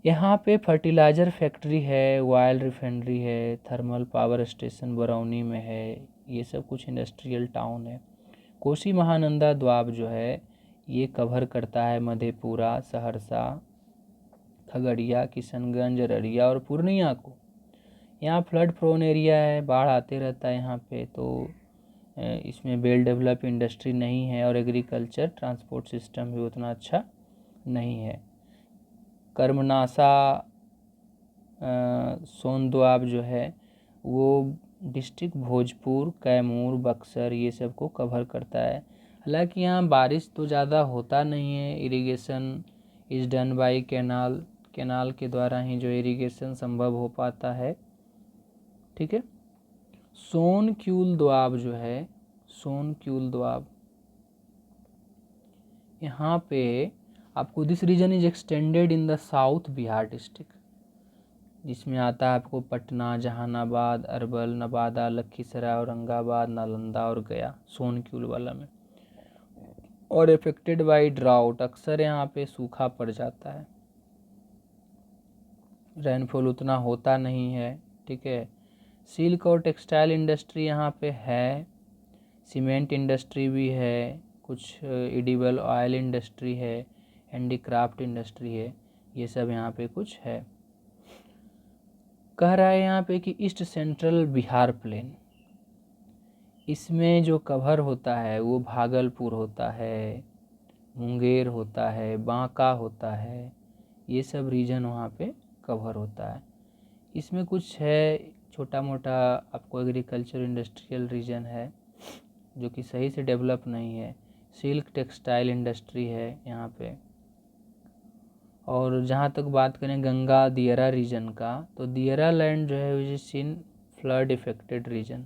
[SPEAKER 1] यहाँ पे फर्टिलाइज़र फैक्ट्री है, ऑयल रिफाइनरी है, थर्मल पावर स्टेशन बरौनी में है, ये सब कुछ इंडस्ट्रियल टाउन है। कोसी महानंदा द्वाब जो है ये कवर करता है मधेपुरा, सहरसा, खगड़िया, किशनगंज, अररिया और पूर्णिया को। यहाँ फ्लड प्रोन एरिया है, बाढ़ आते रहता है यहाँ पे, तो इसमें वेल डेवलप इंडस्ट्री नहीं है और एग्रीकल्चर ट्रांसपोर्ट सिस्टम भी उतना अच्छा नहीं है। कर्मनासा सोनद्वाब जो है वो डिस्ट्रिक्ट भोजपुर, कैमूर, बक्सर ये सब को कवर करता है। हालांकि यहाँ बारिश तो ज़्यादा होता नहीं है, irrigation is done by canal के द्वारा ही जो इरिगेशन संभव हो पाता है। ठीक है। सोनक्यूल दोआब जो है, सोनक्यूल दोआब यहाँ पे आपको this region is extended in the south Bihar district, जिसमें आता है आपको पटना, जहानाबाद, अरवल, नवादा, लखीसराय, औरंगाबाद, नालंदा और गया सोनक्यूल वाला में। और इफेक्टेड बाई ड्राउट, अक्सर यहाँ पे सूखा पड़ जाता है, रेनफॉल उतना होता नहीं है। ठीक है। सिल्क और टेक्सटाइल इंडस्ट्री यहाँ पे है, सीमेंट इंडस्ट्री भी है, कुछ एडिबल ऑयल इंडस्ट्री है, हैंडीक्राफ्ट इंडस्ट्री है, ये सब यहाँ पे कुछ है। कह रहा है यहाँ पे कि ईस्ट सेंट्रल बिहार प्लेन, इसमें जो कवर होता है वो भागलपुर होता है, मुंगेर होता है, बांका होता है, ये सब रीजन वहाँ पे कवर होता है। इसमें कुछ है छोटा मोटा आपको एग्रीकल्चर इंडस्ट्रियल रीजन है जो कि सही से डेवलप नहीं है। सिल्क टेक्सटाइल इंडस्ट्री है यहाँ पे। और जहाँ तक बात करें गंगा दियरा रीजन का, तो दियरा लैंड जो है which is in flood affected region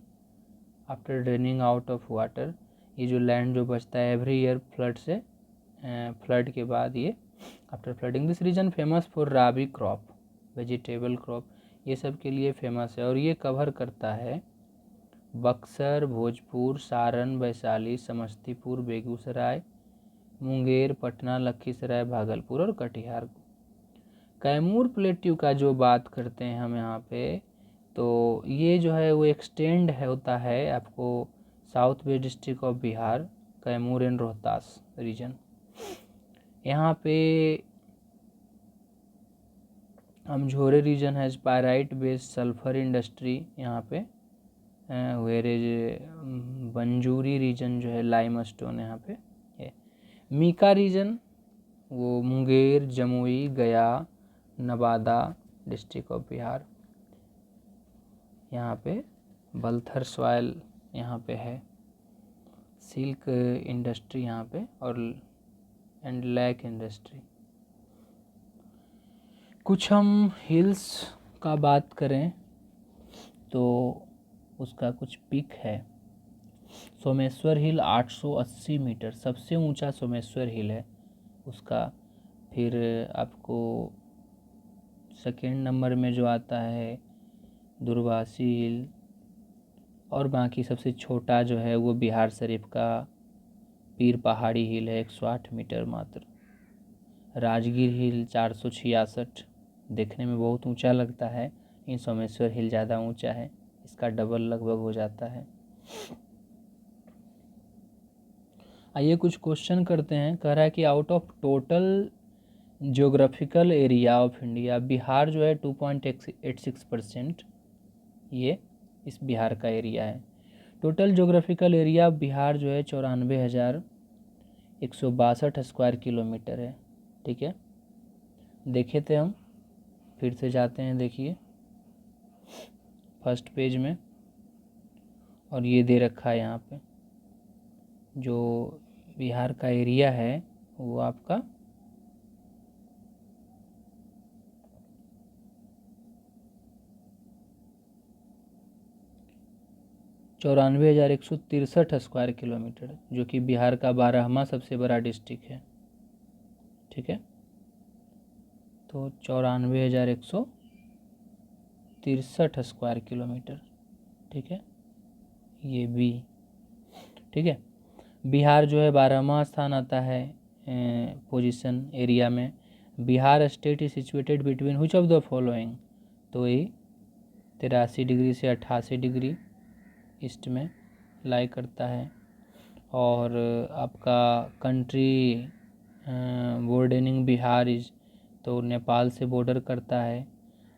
[SPEAKER 1] after draining out of water. ये जो लैंड जो बचता है एवरी ईयर फ्लड से, फ्लड के बाद ये after flooding. This region famous for rabi crop, vegetable crop ये सब के लिए फेमस है। और ये कवर करता है बक्सर, भोजपुर, सारण, वैशाली, समस्तीपुर, बेगूसराय, मुंगेर, पटना, लखीसराय, भागलपुर और कटिहार को। कैमूर प्लेट्यू का जो बात करते हैं हम यहाँ पे, तो ये जो है वो एक्सटेंड होता है आपको south west district of Bihar, Kaimur and Rohtas region. यहाँ पे अमझोरे रीजन है, पायराइट बेस्ड सल्फर इंडस्ट्री यहाँ पे, वेयर इज बंजूरी रीजन जो है लाइमस्टोन यहाँ पे है। मीका रीजन वो मुंगेर, जमुई, गया, नवादा डिस्ट्रिक्ट ऑफ बिहार, यहाँ पे बलथर सॉइल यहाँ पे है, सिल्क इंडस्ट्री यहाँ पे और एंड लैक इंडस्ट्री। कुछ हम हिल्स का बात करें तो उसका कुछ पिक है। सोमेश्वर हिल 880 मीटर सबसे ऊंचा सोमेश्वर हिल है उसका। फिर आपको सेकेंड नंबर में जो आता है दुर्वासी हिल, और बाकी सबसे छोटा जो है वो बिहार शरीफ का पीर पहाड़ी हिल है 108 मीटर मात्र। राजगीर हिल 466, देखने में बहुत ऊंचा लगता है, इन सोमेश्वर हिल ज़्यादा ऊंचा है, इसका डबल लगभग हो जाता है। आइए कुछ क्वेश्चन करते हैं। कह रहा है कि out of total geographical area of India, Bihar जो है 2.86%, ये इस बिहार का एरिया है। टोटल ज्योग्राफिकल एरिया बिहार जो है 94,162 स्क्वायर किलोमीटर है। ठीक है, देखे थे हम, फिर से जाते हैं, देखिए फर्स्ट पेज में, और ये दे रखा है यहाँ पे जो बिहार का एरिया है वो आपका 94,163 स्क्वायर किलोमीटर, जो कि बिहार का 12वां सबसे बड़ा डिस्ट्रिक्ट है। ठीक है, तो 94,163 स्क्वायर किलोमीटर। ठीक है, ये बी। ठीक है, बिहार जो है 12वां स्थान आता है पोजीशन एरिया में। Bihar state is situated between which of the following, तो ये 83 डिग्री से 88 डिग्री ईस्ट में लाई करता है। और आपका कंट्री बॉर्डरिंग बिहार इज, तो नेपाल से बॉर्डर करता है।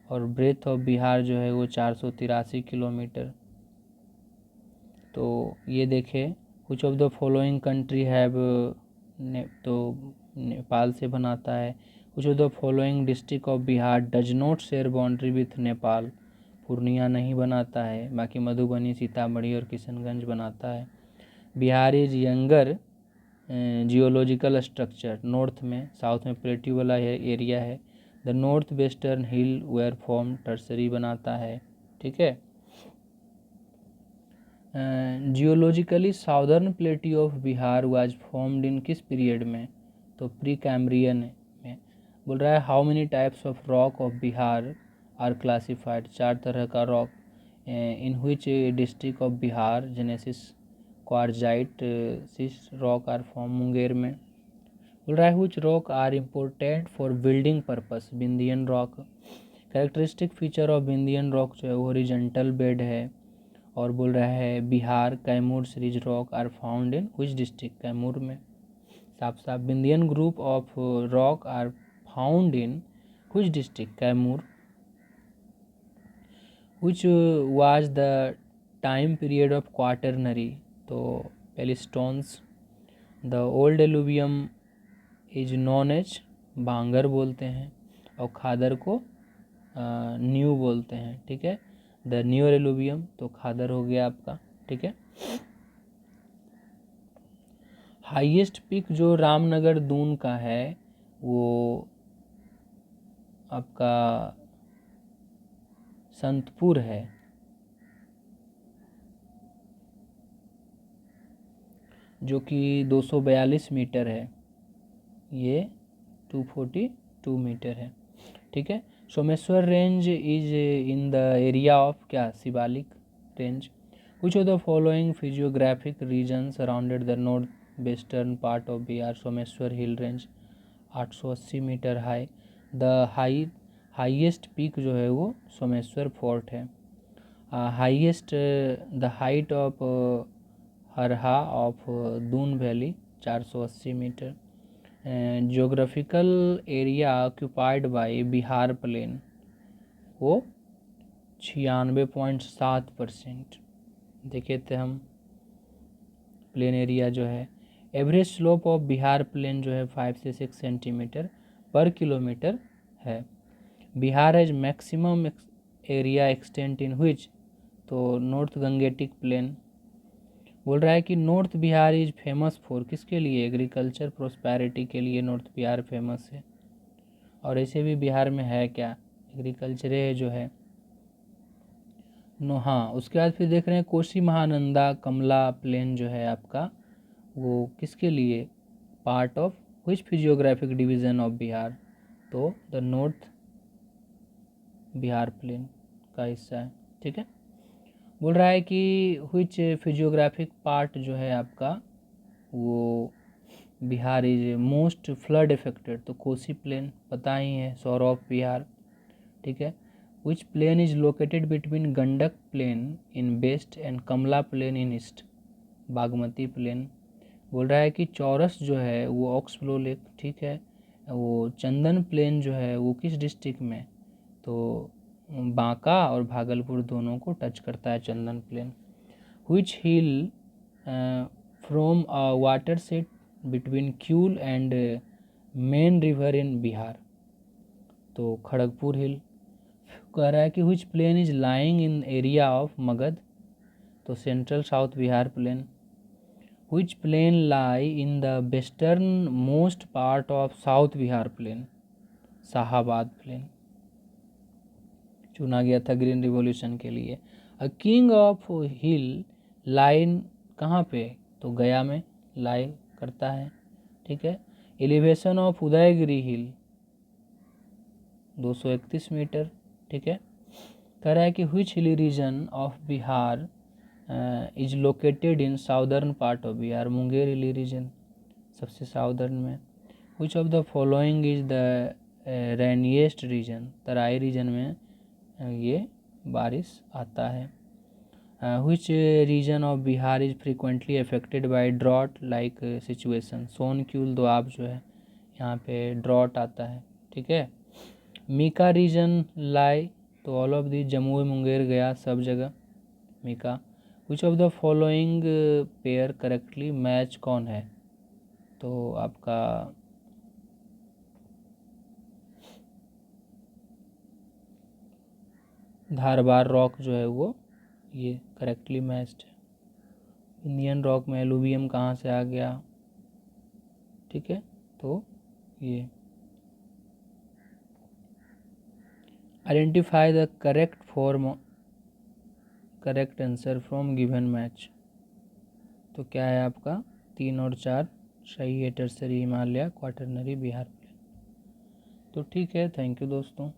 [SPEAKER 1] और ब्रेथ ऑफ बिहार जो है वो 483 किलोमीटर। तो ये देखें, कुछ of the following country have, तो नेपाल से बनाता है। कुछ of the following district of Bihar does not share boundary with Nepal, Purnia नहीं बनाता है, बाकी मधुबनी, सीतामढ़ी और किशनगंज बनाता है। Bihar is younger geological structure, north में, साउथ में प्लेट्यू वाला एरिया है। The north western hill where form tertiary बनाता है। ठीक है, geologically southern plateau of Bihar was formed in किस पीरियड में, तो प्री कैम्ब्रियन में। बोल रहा है how many types of rock of Bihar are classified, 4 तरह का rock in which district of Bihar genesis quartzite सिस रॉक आर फॉर्म, मुंगेर में। बोल रहा है which rock are important for building purpose, Vindhyan rock. Characteristic feature of Vindhyan rock जो है वो हॉरिजॉन्टल बेड है। और बोल रहा है Bihar Kaimur series rock are found in which district, Kaimur में। साफ साफ Vindhyan group of rock are found in which district, Kaimur. Which was the time period of quaternary, तो pleistocene. The old alluvium is known as, bangar बोलते हैं, और खादर को न्यू बोलते हैं। ठीक है, द न्यूअर एलुवियम, तो खादर हो गया आपका। ठीक है, हाईएस्ट पीक जो रामनगर दून का है वो आपका संतपुर है, जो कि 242 मीटर है, ये 242 मीटर है। ठीक है, Someshwar range is in the area of क्या, शिवालिक रेंज। कुछ of the following physiographic region surrounded the north western part of Bihar, Someshwar hill range 880 metre high. The highest peak जो है वो सोमेश्वर फोर्ट है। Highest the height of Harha of Doon valley 480 metre. Geographical area occupied by Bihar plain वो 96.7%। देखे थे हम plain area जो है। Average slope of Bihar plain जो है 5 से 6 सेंटीमीटर पर किलोमीटर है। Bihar has maximum area extent in which, तो नॉर्थ गंगेटिक प्लेन। बोल रहा है कि north Bihar is famous for, किसके लिए, एग्रीकल्चर प्रोस्पैरिटी के लिए नॉर्थ बिहार फेमस है। और ऐसे भी बिहार में है क्या, एग्रीकल्चर है जो है नो। हाँ, उसके बाद फिर देख रहे हैं कोसी महानंदा कमला प्लेन जो है आपका वो किसके लिए, part of which physiographic division of Bihar, तो द नॉर्थ बिहार प्लेन का हिस्सा है। ठीक है, बोल रहा है कि व्हिच फिजियोग्राफिक पार्ट जो है आपका वो Bihar is most flood affected, तो कोसी प्लेन पता ही है, सौर ऑफ बिहार, ठीक है। Which plain is located between Gandak plain in west and Kamla plain in east, Bagmati plain. बोल रहा है कि चौरस जो है वो ऑक्सफ्लो लेक, ठीक है। वो चंदन प्लेन जो है वो किस डिस्ट्रिक्ट में, तो बांका और भागलपुर दोनों को टच करता है Chandan plain. Which hill from a watershed between Kiul and main river in Bihar, तो खड़गपुर हिल। कह रहा है कि which plain is lying in area of Magadh, तो central south Bihar plain. Which plain lie in the western most part of south Bihar plain, Shahabad plain चुना गया था green revolution के लिए। A king of hill line कहाँ पे, तो गया में लाई करता है, ठीक है। Elevation of Udaygiri hill 231 metre, ठीक है। कह रहा है कि which hilly region of Bihar is located in southern part of Bihar, Munger hilly region सबसे साउदर्न में। Which of the following is the rainiest region, Terai region में ये बारिश आता है। Which region of Bihar is frequently affected by drought like situation, Sonkiul doab जो है यहाँ पे ड्रॉट आता है, ठीक है। मीका रीजन लाई, तो all of the Jamui Munger Gaya सब जगह mica. Which of the following pair correctly match कौन है, तो आपका धारबार रॉक जो है वो ये करेक्टली मैच्ड है। इंडियन रॉक में एलुवियम कहाँ से आ गया, ठीक है, तो ये। Identify the correct form, correct answer from given match, तो क्या है आपका 3 और 4 सही है, tertiary Himalaya, quaternary Bihar plain. तो ठीक है, थैंक यू दोस्तों।